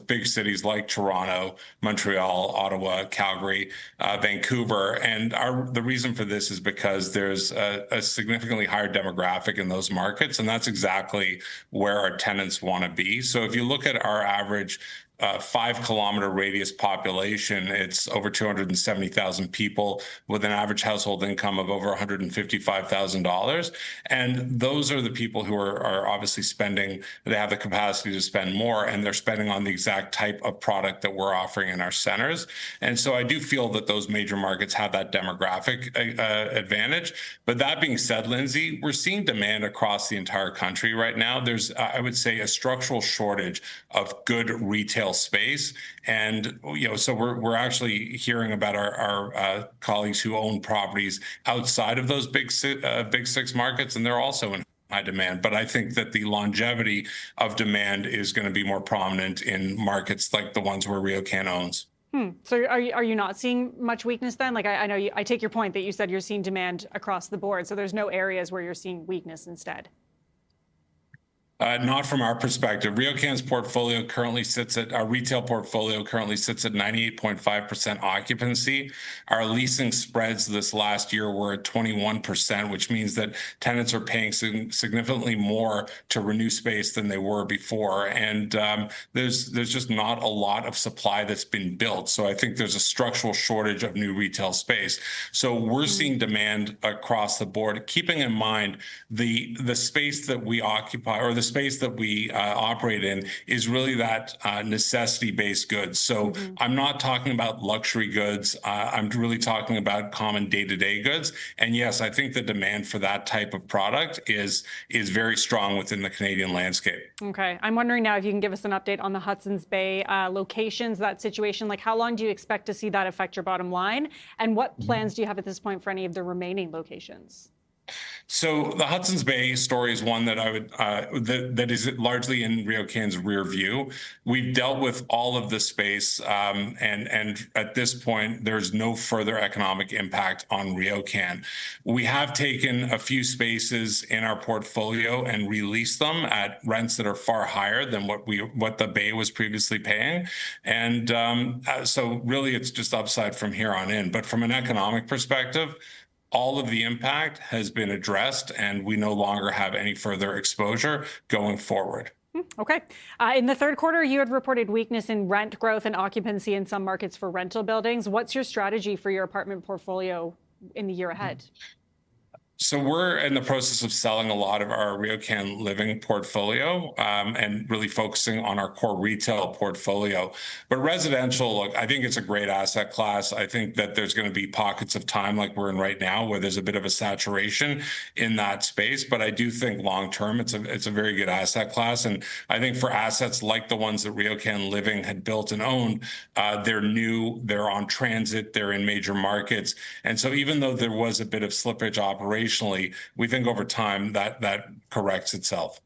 big cities like Toronto, Montreal, Ottawa, Calgary, Vancouver. And the reason for this is because there's a significantly higher demographic in those markets, and that's exactly where our tenants want to be. So if you look at our average 5-kilometer radius population, it's over 270,000 people with an average household income of over $155,000. And those are the people who are obviously spending, they have the capacity to spend more, and they're spending on the exact type of product that we're offering in our centers. And so I do feel that those major markets have that demographic advantage. But that being said, Lindsay, we're seeing demand across the entire country right now. There's, I would say, a structural shortage of good retail space, and so we're actually hearing about our colleagues who own properties outside of those big six markets, and they're also in high demand. But I think that the longevity of demand is going to be more prominent in markets like the ones where RioCan owns. So are you not seeing much weakness then? Like I know I take your point that you said you're seeing demand across the board, so there's no areas where you're seeing weakness instead. Not from our perspective. RioCan's portfolio currently sits at, our retail portfolio currently sits at 98.5% occupancy. Our leasing spreads this last year were at 21%, which means that tenants are paying significantly more to renew space than they were before. And there's just not a lot of supply that's been built. So I think there's a structural shortage of new retail space. So we're seeing demand across the board, keeping in mind the space that we occupy, or the space that we operate in, is really that necessity-based goods. So I'm not talking about luxury goods. I'm really talking about common day-to-day goods. And yes, I think the demand for that type of product is very strong within the Canadian landscape. Okay. I'm wondering now if you can give us an update on the Hudson's Bay locations, that situation. Like, how long do you expect to see that affect your bottom line? And what plans do you have at this point for any of the remaining locations? So the Hudson's Bay story is one that I would that is largely in RioCan's rear view. We've dealt with all of the space, and at this point, there's no further economic impact on RioCan. We have taken a few spaces in our portfolio and released them at rents that are far higher than what the Bay was previously paying, and so really it's just upside from here on in. But from an economic perspective, all of the impact has been addressed, and we no longer have any further exposure going forward. Okay. In the third quarter, you had reported weakness in rent growth and occupancy in some markets for rental buildings. What's your strategy for your apartment portfolio in the year ahead? So we're in the process of selling a lot of our RioCan Living portfolio and really focusing on our core retail portfolio. But residential, look, I think it's a great asset class. I think that there's going to be pockets of time like we're in right now where there's a bit of a saturation in that space. But I do think long term, it's a very good asset class. And I think for assets like the ones that RioCan Living had built and owned, they're new, they're on transit, they're in major markets. And so even though there was a bit of slippage operationally, we think over time that corrects itself.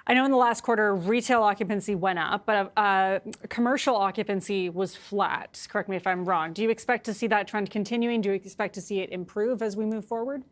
I know in the last quarter, retail occupancy went up, but commercial occupancy was flat. Correct me if I'm wrong. Do you expect to see that trend continuing? Do you expect to see it improve as we move forward?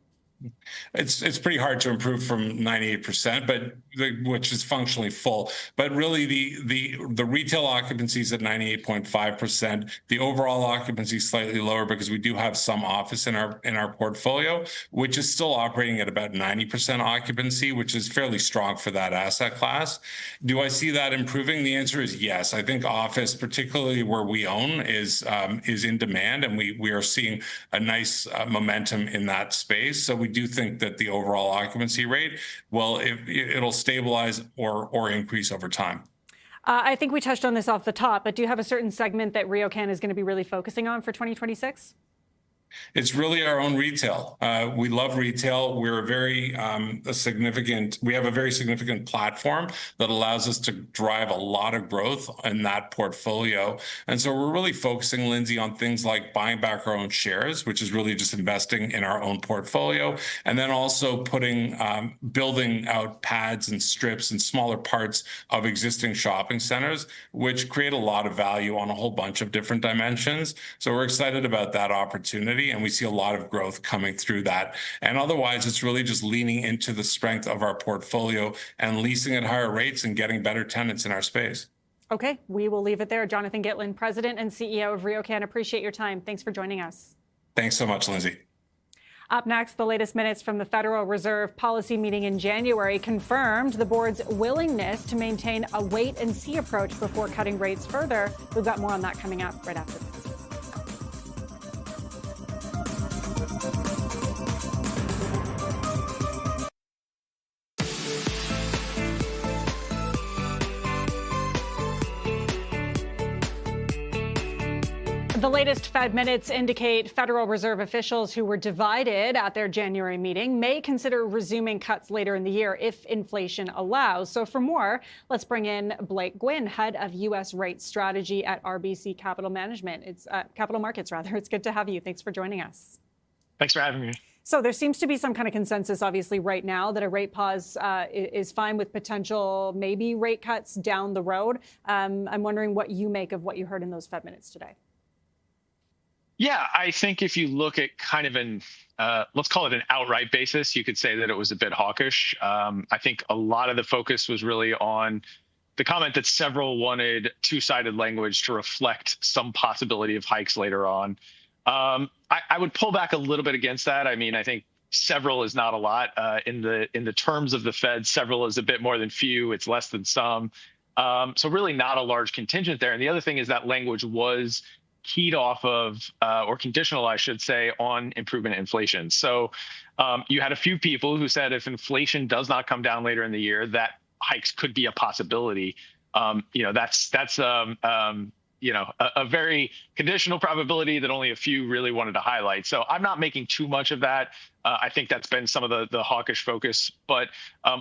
It's pretty hard to improve from 98%, but which is functionally full. But really, the retail occupancy is at 98.5%. The overall occupancy is slightly lower because we do have some office in our portfolio, which is still operating at about 90% occupancy, which is fairly strong for that asset class. Do I see that improving? The answer is yes. I think office, particularly where we own, is in demand, and we are seeing a nice momentum in that space. So we do think that the overall occupancy rate, well, it'll stabilize or increase over time. I think we touched on this off the top, but do you have a certain segment that RioCan is going to be really focusing on for 2026? It's really our own retail. We love retail. We're we have a very significant platform that allows us to drive a lot of growth in that portfolio. And so we're really focusing, Lindsay, on things like buying back our own shares, which is really just investing in our own portfolio. And then also building out pads and strips and smaller parts of existing shopping centers, which create a lot of value on a whole bunch of different dimensions. So we're excited about that opportunity, and we see a lot of growth coming through that. And otherwise, it's really just leaning into the strength of our portfolio and leasing at higher rates and getting better tenants in our space. Okay, we will leave it there. Jonathan Gitlin, President and CEO of RioCan, appreciate your time. Thanks for joining us. Thanks so much, Lindsay. Up next, the latest minutes from the Federal Reserve policy meeting in January confirmed the board's willingness to maintain a wait-and-see approach before cutting rates further. We've got more on that coming up right after this. The latest Fed minutes indicate Federal Reserve officials who were divided at their January meeting may consider resuming cuts later in the year if inflation allows. So for more, let's bring in Blake Gwynn, head of U.S. rate strategy at RBC Capital Management. It's Capital Markets, rather. It's good to have you. Thanks for joining us. Thanks for having me. So there seems to be some kind of consensus, obviously, right now that a rate pause is fine with potential maybe rate cuts down the road. I'm wondering what you make of what you heard in those Fed minutes today. Yeah, I think if you look at kind of an, let's call it an outright basis, you could say that it was a bit hawkish. I think a lot of the focus was really on the comment that several wanted two-sided language to reflect some possibility of hikes later on. I would pull back a little bit against that. I mean, I think several is not a lot in the terms of the Fed. Several is a bit more than few. It's less than some. So really not a large contingent there. And the other thing is that language was keyed off of, or conditional, I should say, on improvement in inflation. So you had a few people who said if inflation does not come down later in the year, that hikes could be a possibility. That's a very conditional probability that only a few really wanted to highlight. So I'm not making too much of that. I think that's been some of the hawkish focus. But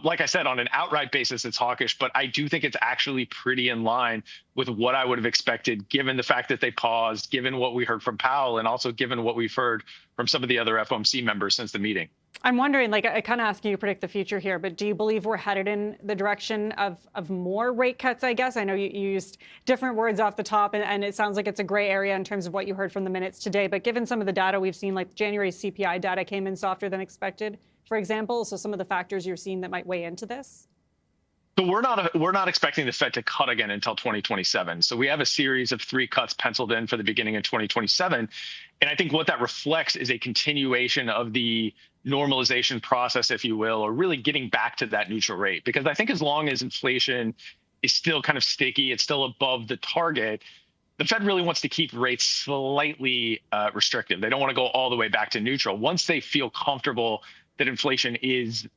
like I said, on an outright basis, it's hawkish. But I do think it's actually pretty in line with what I would have expected, given the fact that they paused, given what we heard from Powell, and also given what we've heard from some of the other FOMC members since the meeting. I'm wondering, like, I kind of asking you to predict the future here, but do you believe we're headed in the direction of more rate cuts, I guess? I know you used different words off the top, and it sounds like it's a gray area in terms of what you heard from the minutes today. But given some of the data we've seen, like January's CPI data came in softer than expected, for example. So some of the factors you're seeing that might weigh into this? So we're not expecting the Fed to cut again until 2027. So we have a series of 3 cuts penciled in for the beginning of 2027. And I think what that reflects is a continuation of the normalization process, if you will, or really getting back to that neutral rate. Because I think as long as inflation is still kind of sticky, it's still above the target, the Fed really wants to keep rates slightly restrictive. They don't want to go all the way back to neutral. Once they feel comfortable that inflation is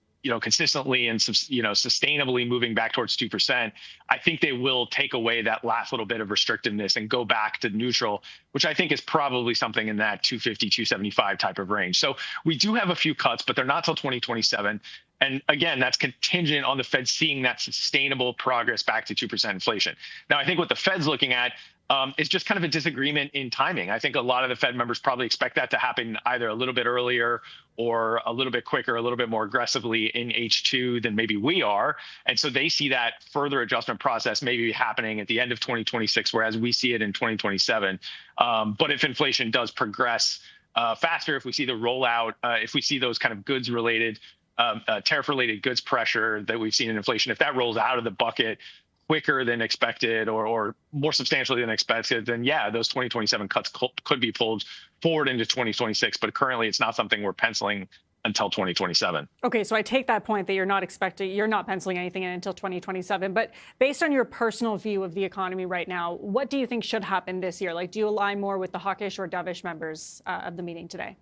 consistently and sustainably moving back towards 2%, I think they will take away that last little bit of restrictiveness and go back to neutral, which I think is probably something in that 250, 275 type of range. So we do have a few cuts, but they're not till 2027. And again, that's contingent on the Fed seeing that sustainable progress back to 2% inflation. Now, I think what the Fed's looking at is just kind of a disagreement in timing. I think a lot of the Fed members probably expect that to happen either a little bit earlier or a little bit quicker, a little bit more aggressively in H2 than maybe we are. And so they see that further adjustment process maybe happening at the end of 2026, whereas we see it in 2027. But if inflation does progress faster, if we see the rollout, if we see those kind of goods-related, tariff-related goods pressure that we've seen in inflation, if that rolls out of the bucket quicker than expected or more substantially than expected, then yeah, those 2027 cuts could be pulled forward into 2026. But currently, it's not something we're penciling until 2027. Okay, so I take that point that you're not penciling anything in until 2027. But based on your personal view of the economy right now, what do you think should happen this year? Like, do you align more with the hawkish or dovish members of the meeting today?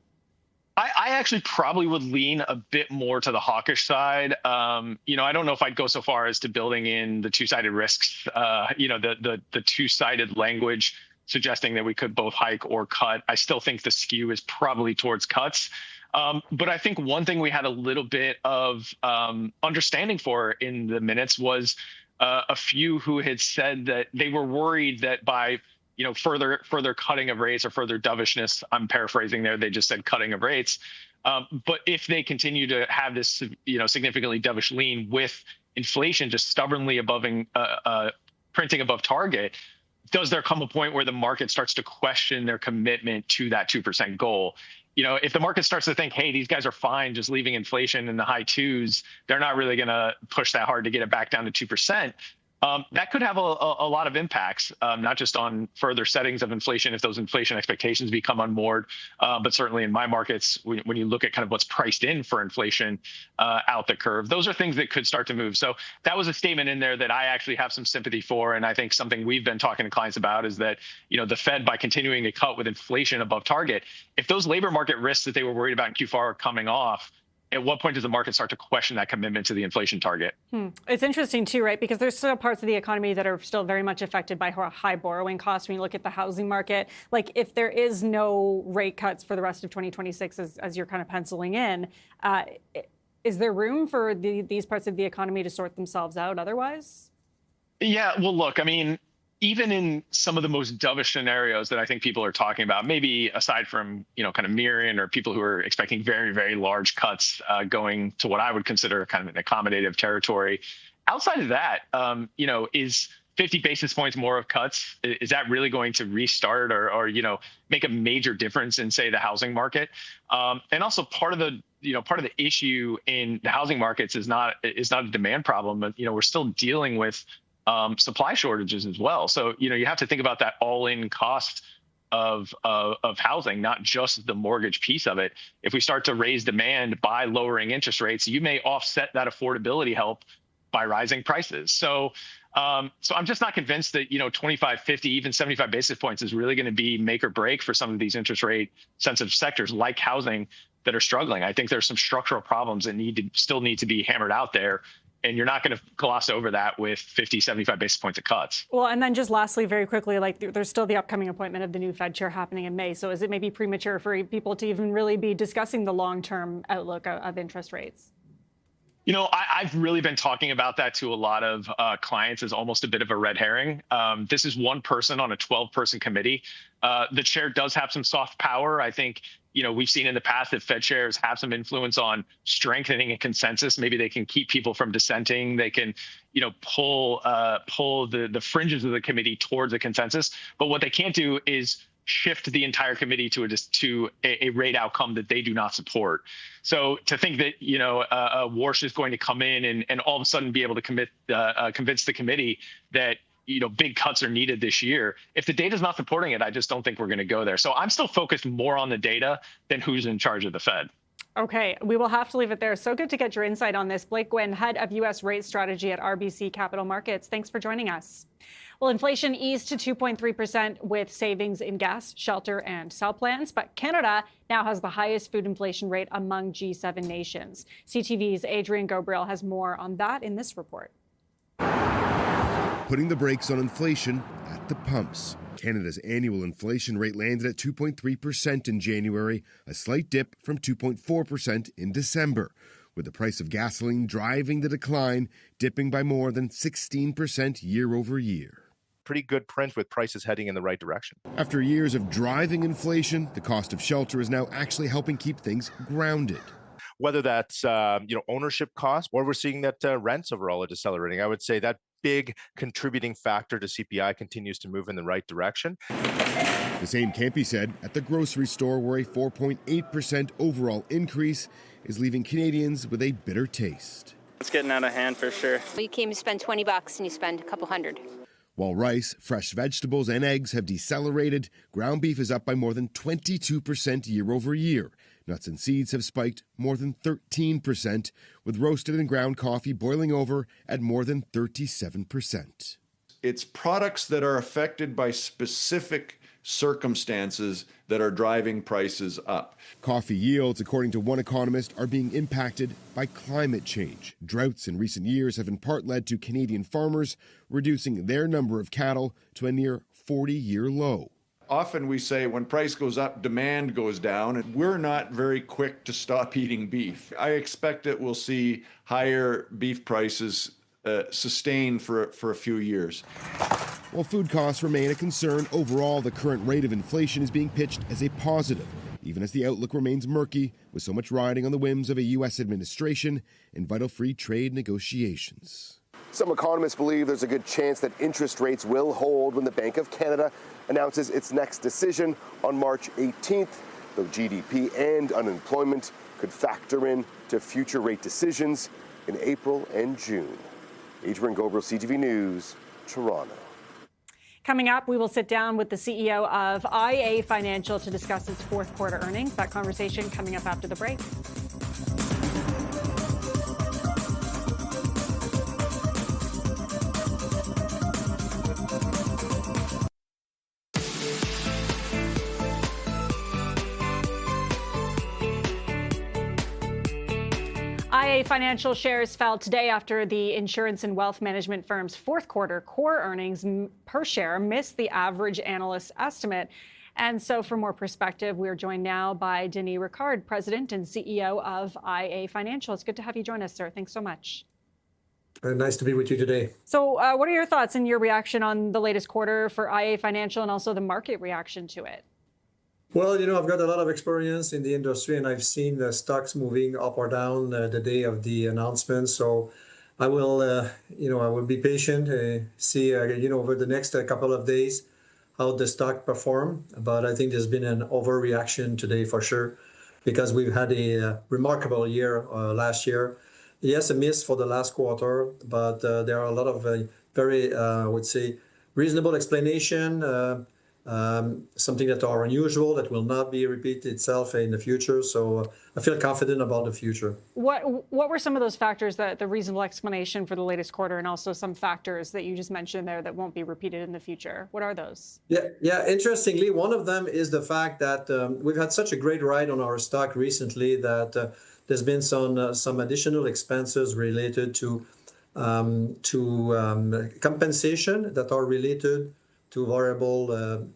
I actually probably would lean a bit more to the hawkish side. I don't know if I'd go so far as to building in the two-sided risks, the two-sided language suggesting that we could both hike or cut. I still think the skew is probably towards cuts. But I think one thing we had a little bit of understanding for in the minutes was a few who had said that they were worried that by further cutting of rates or further dovishness, I'm paraphrasing there, they just said cutting of rates. But if they continue to have this, significantly dovish lean with inflation just stubbornly printing above target, does there come a point where the market starts to question their commitment to that 2% goal? If the market starts to think, hey, these guys are fine just leaving inflation in the high 2s, they're not really going to push that hard to get it back down to 2%. That could have a lot of impacts, not just on further settings of inflation if those inflation expectations become unmoored, but certainly in my markets, when you look at kind of what's priced in for inflation out the curve, those are things that could start to move. So that was a statement in there that I actually have some sympathy for. And I think something we've been talking to clients about is that, the Fed, by continuing to cut with inflation above target, if those labor market risks that they were worried about in Q4 are coming off, at what point does the market start to question that commitment to the inflation target? It's interesting, too, right? Because there's still parts of the economy that are still very much affected by high borrowing costs. When you look at the housing market, like if there is no rate cuts for the rest of 2026, as you're kind of penciling in, is there room for these parts of the economy to sort themselves out otherwise? Yeah, well, look, I mean, even in some of the most dovish scenarios that I think people are talking about, maybe aside from, kind of Miriam or people who are expecting very, very large cuts going to what I would consider kind of an accommodative territory, outside of that, is 50 basis points more of cuts, is that really going to restart or make a major difference in, say, the housing market? And also part of the issue in the housing markets is not a demand problem, but we're still dealing with supply shortages as well. So you have to think about that all-in cost of housing, not just the mortgage piece of it. If we start to raise demand by lowering interest rates, you may offset that affordability help by rising prices. So I'm just not convinced that 25, 50, even 75 basis points is really going to be make or break for some of these interest rate sensitive sectors like housing that are struggling. I think there's some structural problems that still need to be hammered out there. And you're not going to gloss over that with 50, 75 basis points of cuts. Well, and then just lastly, very quickly, there's still the upcoming appointment of the new Fed chair happening in May. So is it maybe premature for people to even really be discussing the long-term outlook of interest rates? I've really been talking about that to a lot of clients as almost a bit of a red herring. This is one person on a 12-person committee. The chair does have some soft power. I think, we've seen in the past that Fed chairs have some influence on strengthening a consensus. Maybe they can keep people from dissenting. They can, pull the fringes of the committee towards a consensus. But what they can't do is shift the entire committee to a rate outcome that they do not support. So to think that Warsh is going to come in and all of a sudden be able to convince the committee that big cuts are needed this year, if the data is not supporting it, I just don't think we're going to go there. So I'm still focused more on the data than who's in charge of the Fed. Okay, we will have to leave it there. So good to get your insight on this. Blake Gwynn, head of U.S. rate strategy at RBC Capital Markets. Thanks for joining us. Well, inflation eased to 2.3% with savings in gas, shelter, and cell plans. But Canada now has the highest food inflation rate among G7 nations. CTV's Adrian Gobriel has more on that in this report. Putting the brakes on inflation at the pumps. Canada's annual inflation rate landed at 2.3% in January, a slight dip from 2.4% in December, with the price of gasoline driving the decline, dipping by more than 16% year over year. Pretty good print with prices heading in the right direction. After years of driving inflation, the cost of shelter is now actually helping keep things grounded. Whether that's ownership costs, or we're seeing that rents overall are decelerating. I would say that big contributing factor to CPI continues to move in the right direction. The same can't be said at the grocery store, where a 4.8% overall increase is leaving Canadians with a bitter taste. It's getting out of hand for sure. You came to spend $20 and you spend a couple hundred. While rice, fresh vegetables, and eggs have decelerated, ground beef is up by more than 22% year over year. Nuts and seeds have spiked more than 13%, with roasted and ground coffee boiling over at more than 37%. It's products that are affected by specific circumstances that are driving prices up. Coffee yields, according to one economist, are being impacted by climate change. Droughts in recent years have in part led to Canadian farmers reducing their number of cattle to a near 40-year low. Often we say when price goes up, demand goes down, and we're not very quick to stop eating beef. I expect that we'll see higher beef prices sustained for a few years. While food costs remain a concern, overall the current rate of inflation is being pitched as a positive, even as the outlook remains murky, with so much riding on the whims of a U.S. administration and vital free trade negotiations. Some economists believe there's a good chance that interest rates will hold when the Bank of Canada announces its next decision on March 18th, though GDP and unemployment could factor in to future rate decisions in April and June. Adrian Gobriel, CTV News, Toronto. Coming up, we will sit down with the CEO of IA Financial to discuss its fourth quarter earnings. That conversation coming up after the break. IA Financial shares fell today after the insurance and wealth management firm's fourth quarter core earnings per share missed the average analyst estimate. And so for more perspective, we're joined now by Denis Ricard, President and CEO of IA Financial. It's good to have you join us, sir. Thanks so much. Nice to be with you today. So what are your thoughts and your reaction on the latest quarter for IA Financial and also the market reaction to it? Well, I've got a lot of experience in the industry, and I've seen the stocks moving up or down the day of the announcement. So I will, I will be patient, see, over the next couple of days how the stock perform. But I think there's been an overreaction today for sure, because we've had a remarkable year last year. Yes, a miss for the last quarter, but there are a lot of very, I would say, reasonable explanation, something that are unusual that will not be repeat itself in the future. So I feel confident about the future. What were some of those factors, that the reasonable explanation for the latest quarter, and also some factors that you just mentioned there that won't be repeated in the future? What are those? Yeah. Interestingly, one of them is the fact that we've had such a great ride on our stock recently that there's been some additional expenses related to compensation that are related to variable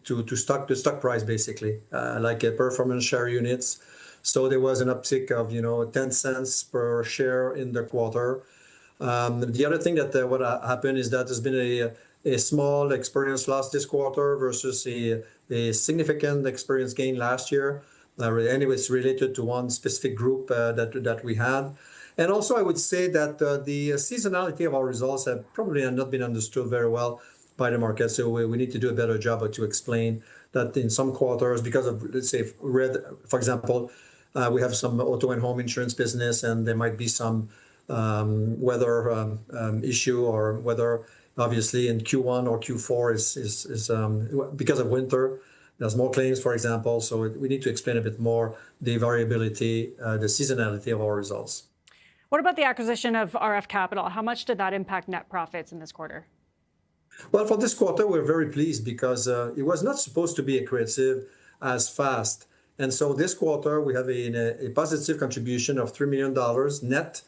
to stock price, basically, like performance share units. So there was an uptick of 10 cents per share in the quarter. The other thing that what happened is that there's been a small experience loss this quarter versus a significant experience gain last year. Anyways, related to one specific group that we had. And also, I would say that the seasonality of our results have probably not been understood very well by the market. So we need to do a better job to explain that in some quarters, because of, let's say, for example, we have some auto and home insurance business, and there might be some weather issue, or whether obviously in Q1 or Q4 is because of winter. There's more claims, for example. So we need to explain a bit more the variability, the seasonality of our results. What about the acquisition of RF Capital? How much did that impact net profits in this quarter? Well, for this quarter, we're very pleased because it was not supposed to be accretive as fast. And so this quarter, we have a positive contribution of $3 million net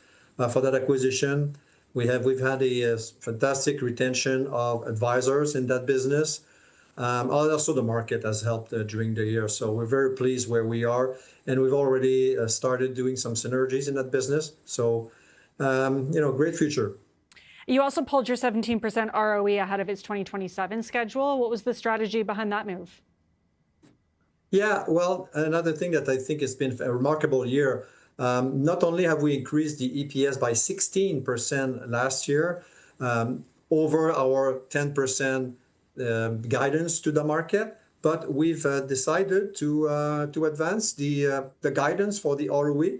for that acquisition. We've had a fantastic retention of advisors in that business. Also, the market has helped during the year. So we're very pleased where we are. And we've already started doing some synergies in that business. So, great future. You also pulled your 17% ROE ahead of its 2027 schedule. What was the strategy behind that move? Yeah, well, another thing that I think has been a remarkable year. Not only have we increased the EPS by 16% last year, over our 10% guidance to the market, but we've decided to advance the guidance for the ROE,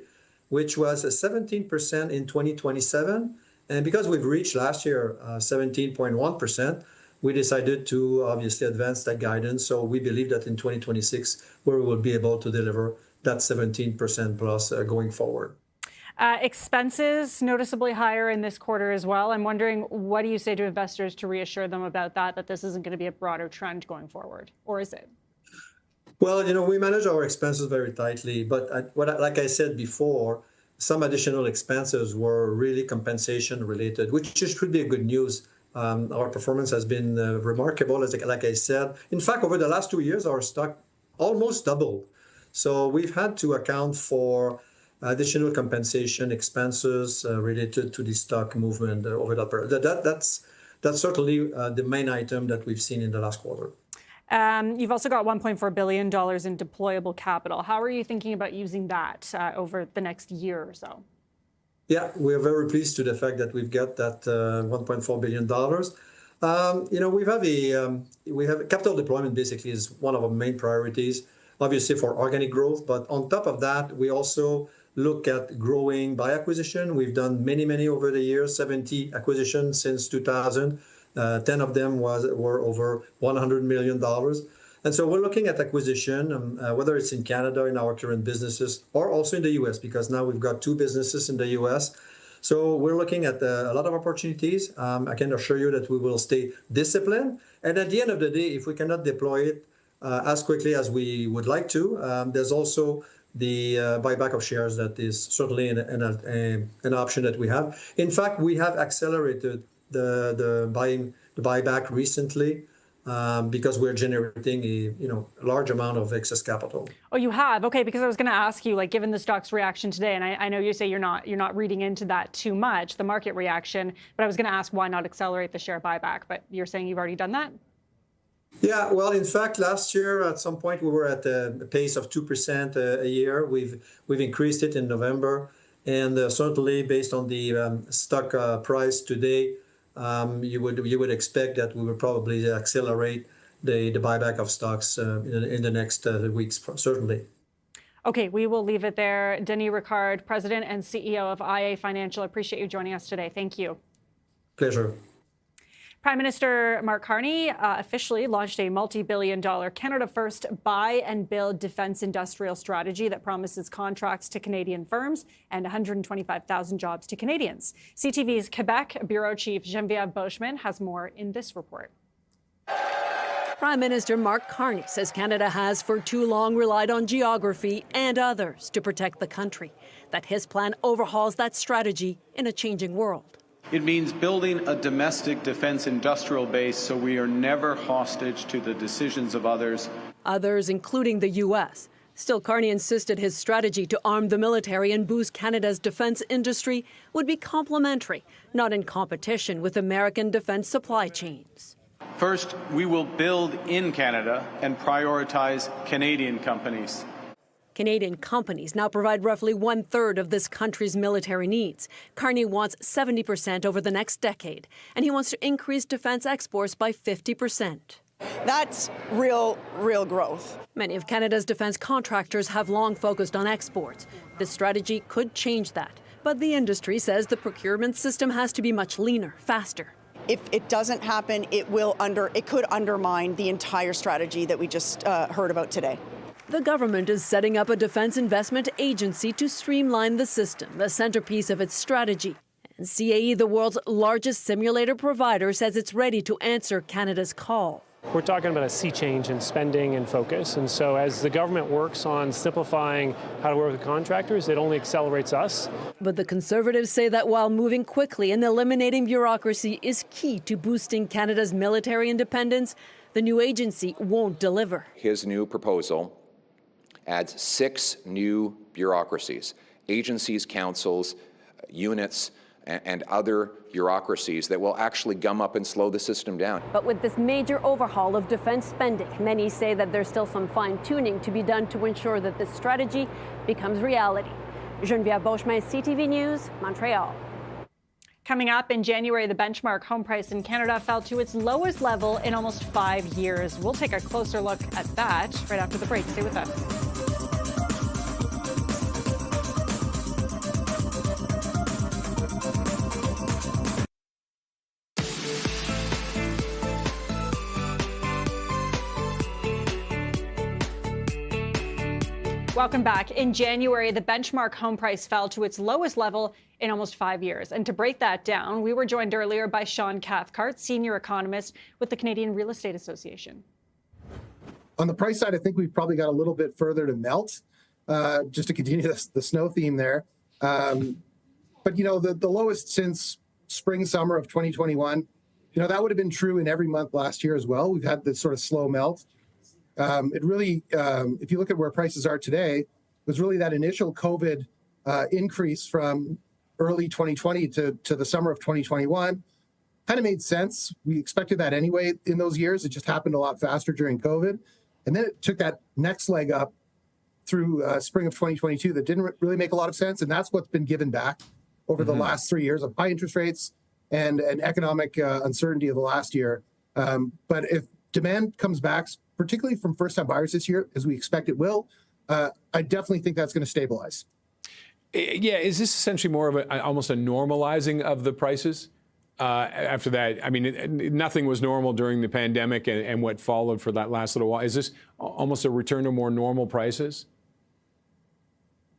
which was 17% in 2027. And because we've reached last year 17.1%, we decided to obviously advance that guidance. So we believe that in 2026, we will be able to deliver that 17% plus going forward. Expenses noticeably higher in this quarter as well. I'm wondering, what do you say to investors to reassure them about that this isn't going to be a broader trend going forward? Or is it? Well, we manage our expenses very tightly. But like I said before, some additional expenses were really compensation related, which should be a good news. Our performance has been remarkable, like I said. In fact, over the last 2 years, our stock almost doubled. So we've had to account for additional compensation expenses related to the stock movement over that period. That's certainly the main item that we've seen in the last quarter. You've also got $1.4 billion in deployable capital. How are you thinking about using that over the next year or so? Yeah, we're very pleased to the fact that we've got that $1.4 billion. We have capital deployment basically is one of our main priorities, obviously for organic growth. But on top of that, we also look at growing by acquisition. We've done many over the years, 70 acquisitions since 2000. 10 of them were over $100 million. And so we're looking at acquisition, whether it's in Canada, in our current businesses, or also in the U.S., because now we've got 2 businesses in the U.S. So we're looking at a lot of opportunities. I can assure you that we will stay disciplined. And at the end of the day, if we cannot deploy it as quickly as we would like to, there's also the buyback of shares that is certainly an option that we have. In fact, we have accelerated the buyback recently because we're generating a large amount of excess capital. Oh, you have? Okay, because I was going to ask you, given the stock's reaction today, and I know you say you're not reading into that too much, the market reaction, but I was going to ask why not accelerate the share buyback, but you're saying you've already done that? Yeah, well, in fact, last year at some point we were at a pace of 2% a year. We've increased it in November, And certainly based on the stock price today, you would expect that we would probably accelerate the buyback of stocks in the next weeks, certainly. Okay, we will leave it there. Denis Ricard, President and CEO of IA Financial, appreciate you joining us today. Thank you. Pleasure. Prime Minister Mark Carney officially launched a multi-billion-dollar Canada First buy and build defense industrial strategy that promises contracts to Canadian firms and 125,000 jobs to Canadians. CTV's Quebec Bureau Chief Geneviève Beauchemin has more in this report. Prime Minister Mark Carney says Canada has for too long relied on geography and others to protect the country, that his plan overhauls that strategy in a changing world. It means building a domestic defense industrial base so we are never hostage to the decisions of others. Others, including the U.S. Still, Carney insisted his strategy to arm the military and boost Canada's defense industry would be complementary, not in competition with American defense supply chains. First, we will build in Canada and prioritize Canadian companies. Canadian companies now provide roughly 1/3 of this country's military needs. Carney wants 70% over the next decade, and he wants to increase defense exports by 50%. That's real growth. Many of Canada's defense contractors have long focused on exports. This strategy could change that, but the industry says the procurement system has to be much leaner, faster. If it doesn't happen, it could undermine the entire strategy that we just heard about today. The government is setting up a defense investment agency to streamline the system, the centerpiece of its strategy. And CAE, the world's largest simulator provider, says it's ready to answer Canada's call. We're talking about a sea change in spending and focus. And so as the government works on simplifying how to work with contractors, it only accelerates us. But the Conservatives say that while moving quickly and eliminating bureaucracy is key to boosting Canada's military independence, the new agency won't deliver. His new proposal adds 6 new bureaucracies, agencies, councils, units, and other bureaucracies that will actually gum up and slow the system down. But with this major overhaul of defense spending, many say that there's still some fine-tuning to be done to ensure that this strategy becomes reality. Geneviève Beauchemin, CTV News, Montreal. Coming up in January, the benchmark home price in Canada fell to its lowest level in almost 5 years. We'll take a closer look at that right after the break. Stay with us. Welcome back. In January, the benchmark home price fell to its lowest level in almost 5 years. And to break that down, we were joined earlier by Sean Cathcart, senior economist with the Canadian Real Estate Association. On the price side, I think we've probably got a little bit further to melt, just to continue the snow theme there. But, the lowest since spring, summer of 2021, that would have been true in every month last year as well. We've had this sort of slow melt. It really, if you look at where prices are today, was really that initial COVID increase from early 2020 to the summer of 2021. Kind of made sense. We expected that anyway in those years. It just happened a lot faster during COVID. And then it took that next leg up through spring of 2022 that didn't really make a lot of sense. And that's what's been given back over the last 3 years of high interest rates and economic uncertainty of the last year. But if demand comes back, particularly from first-time buyers this year, as we expect it will, I definitely think that's going to stabilize. Yeah, is this essentially more of almost a normalizing of the prices after that? I mean, nothing was normal during the pandemic and what followed for that last little while. Is this almost a return to more normal prices?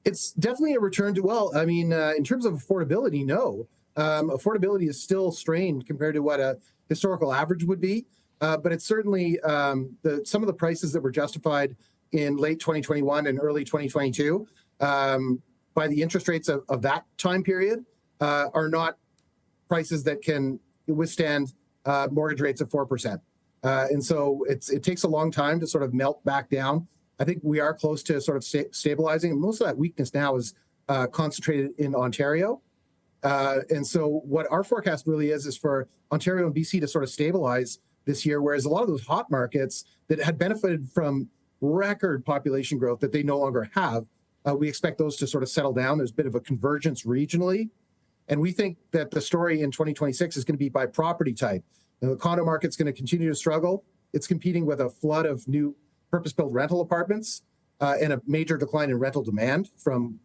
It's definitely a return to, in terms of affordability, no. Affordability is still strained compared to what a historical average would be. But it's certainly some of the prices that were justified in late 2021 and early 2022 by the interest rates of that time period are not prices that can withstand mortgage rates of 4%. And so it takes a long time to sort of melt back down. I think we are close to sort of stabilizing. And most of that weakness now is concentrated in Ontario. And so what our forecast really is for Ontario and BC to sort of stabilize this year, whereas a lot of those hot markets that had benefited from record population growth that they no longer have We expect those to sort of settle down. There's a bit of a convergence regionally. And we think that the story in 2026 is going to be by property type. Now, the condo market's going to continue to struggle. It's competing with a flood of new purpose-built rental apartments and a major decline in rental demand from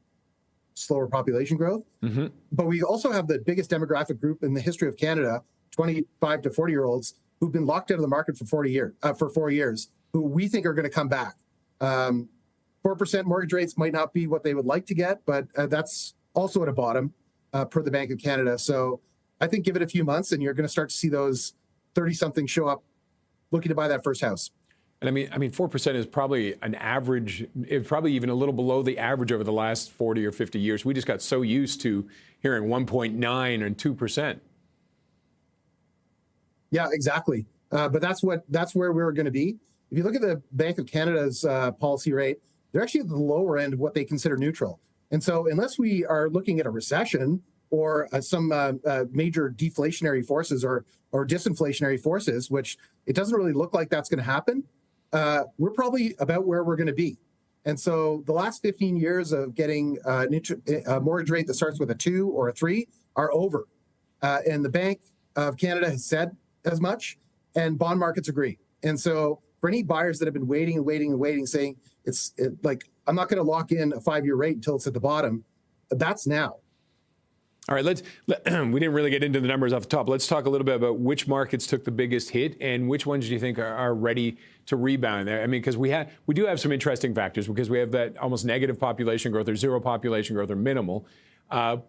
slower population growth. Mm-hmm. But we also have the biggest demographic group in the history of Canada, 25 to 40-year-olds, who've been locked out of the market for 4 years, who we think are going to come back. 4% mortgage rates might not be what they would like to get, but that's also at a bottom per the Bank of Canada. So I think give it a few months and you're going to start to see those 30-somethings show up looking to buy that first house. And I mean, 4% is probably an average. It's probably even a little below the average over the last 40 or 50 years. We just got so used to hearing 1.9 and 2%. Yeah, exactly. But that's where we're going to be. If you look at the Bank of Canada's policy rate, they're actually at the lower end of what they consider neutral. And so unless we are looking at a recession or some major deflationary forces or disinflationary forces, which it doesn't really look like that's going to happen, we're probably about where we're going to be. And so the last 15 years of getting a mortgage rate that starts with a 2 or a 3 are over. And the Bank of Canada has said as much, and bond markets agree. And so for any buyers that have been waiting, saying I'm not going to lock in a 5-year rate until it's at the bottom, that's now. All right, we didn't really get into the numbers off the top. Let's talk a little bit about which markets took the biggest hit and which ones do you think are ready to rebound there? I mean, because we do have some interesting factors because we have that almost negative population growth or zero population growth or minimal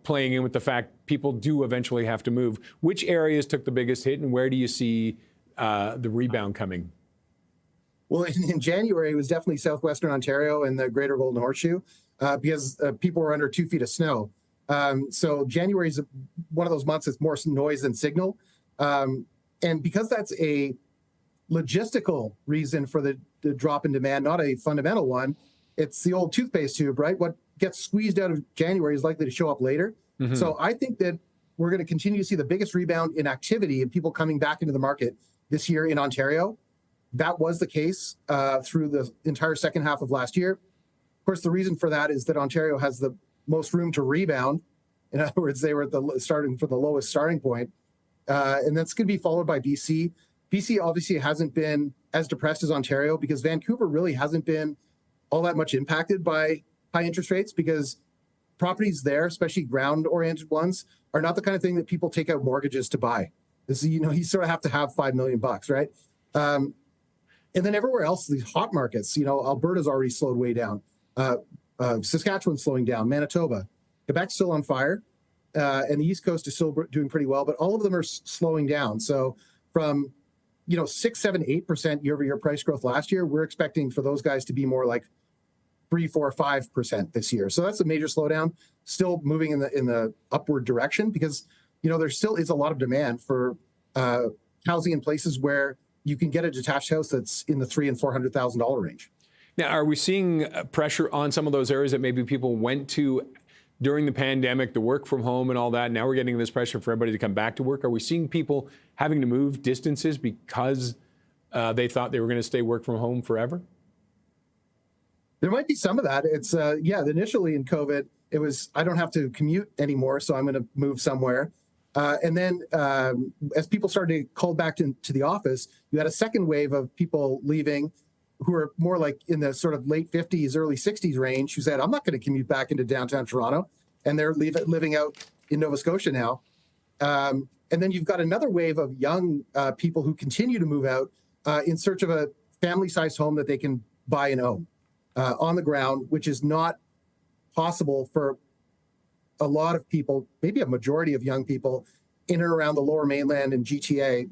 playing in with the fact people do eventually have to move. Which areas took the biggest hit and where do you see the rebound coming? Well, in January, it was definitely southwestern Ontario and the Greater Golden Horseshoe because people were under 2 feet of snow. So January is one of those months that's more noise than signal. And because that's a logistical reason for the drop in demand, not a fundamental one, it's the old toothpaste tube, right? What gets squeezed out of January is likely to show up later. Mm-hmm. So I think that we're going to continue to see the biggest rebound in activity and people coming back into the market this year in Ontario. That was the case through the entire second half of last year. Of course, the reason for that is that Ontario has the most room to rebound. In other words, they were starting from the lowest starting point. And that's going to be followed by BC. BC obviously hasn't been as depressed as Ontario because Vancouver really hasn't been all that much impacted by high interest rates because properties there, especially ground-oriented ones, are not the kind of thing that people take out mortgages to buy. This is, you sort of have to have $5 million, right? And then everywhere else, these hot markets, Alberta's already slowed way down. Saskatchewan's slowing down, Manitoba. Quebec's still on fire, and the East Coast is still doing pretty well, but all of them are slowing down. So from, 6, 7, 8% year-over-year price growth last year, we're expecting for those guys to be more like 3, 4, 5% this year. So that's a major slowdown, still moving in the upward direction because, there still is a lot of demand for housing in places where you can get a detached house that's in the $300,000 and $400,000 range. Now, are we seeing pressure on some of those areas that maybe people went to during the pandemic, the work from home and all that? Now we're getting this pressure for everybody to come back to work. Are we seeing people having to move distances because they thought they were going to stay work from home forever? There might be some of that. It's, initially in COVID, it was, I don't have to commute anymore, so I'm going to move somewhere. And then as people started to call back to the office, you had a second wave of people leaving who are more like in the sort of late 50s, early 60s range, who said, I'm not going to commute back into downtown Toronto. And they're living out in Nova Scotia now. And then you've got another wave of young people who continue to move out in search of a family-sized home that they can buy and own on the ground, which is not possible for a lot of people, maybe a majority of young people in and around the Lower Mainland and GTA,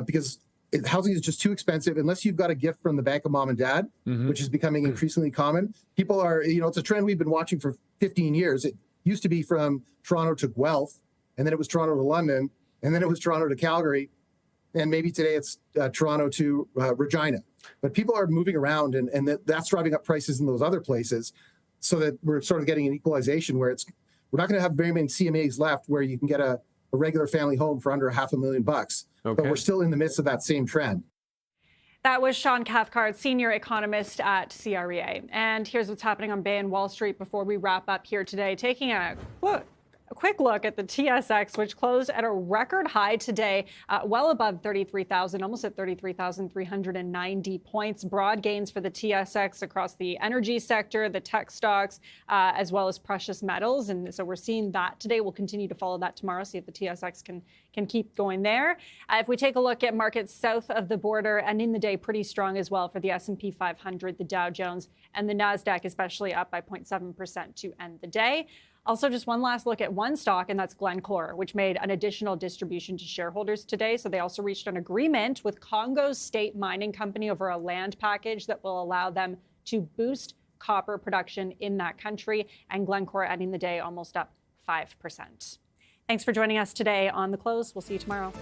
because housing is just too expensive unless you've got a gift from the bank of mom and dad, mm-hmm. which is becoming increasingly common. People are, it's a trend we've been watching for 15 years. It used to be from Toronto to Guelph, and then it was Toronto to London, and then it was Toronto to Calgary, and maybe today it's Toronto to Regina. But people are moving around, and that's driving up prices in those other places, so that we're sort of getting an equalization where we're not going to have very many CMAs left where you can get a regular family home for under $500,000. Okay. But we're still in the midst of that same trend. That was Sean Cathcart, senior economist at CREA. And here's what's happening on Bay and Wall Street before we wrap up here today. Taking a quick look at the TSX, which closed at a record high today, well above 33,000, almost at 33,390 points. Broad gains for the TSX across the energy sector, the tech stocks, as well as precious metals. And so we're seeing that today. We'll continue to follow that tomorrow, see if the TSX can keep going there. If we take a look at markets south of the border and in the day, pretty strong as well for the S&P 500, the Dow Jones, and the NASDAQ, especially up by 0.7% to end the day. Also, just one last look at one stock, and that's Glencore, which made an additional distribution to shareholders today. So they also reached an agreement with Congo's state mining company over a land package that will allow them to boost copper production in that country. And Glencore ending the day almost up 5%. Thanks for joining us today on The Close. We'll see you tomorrow.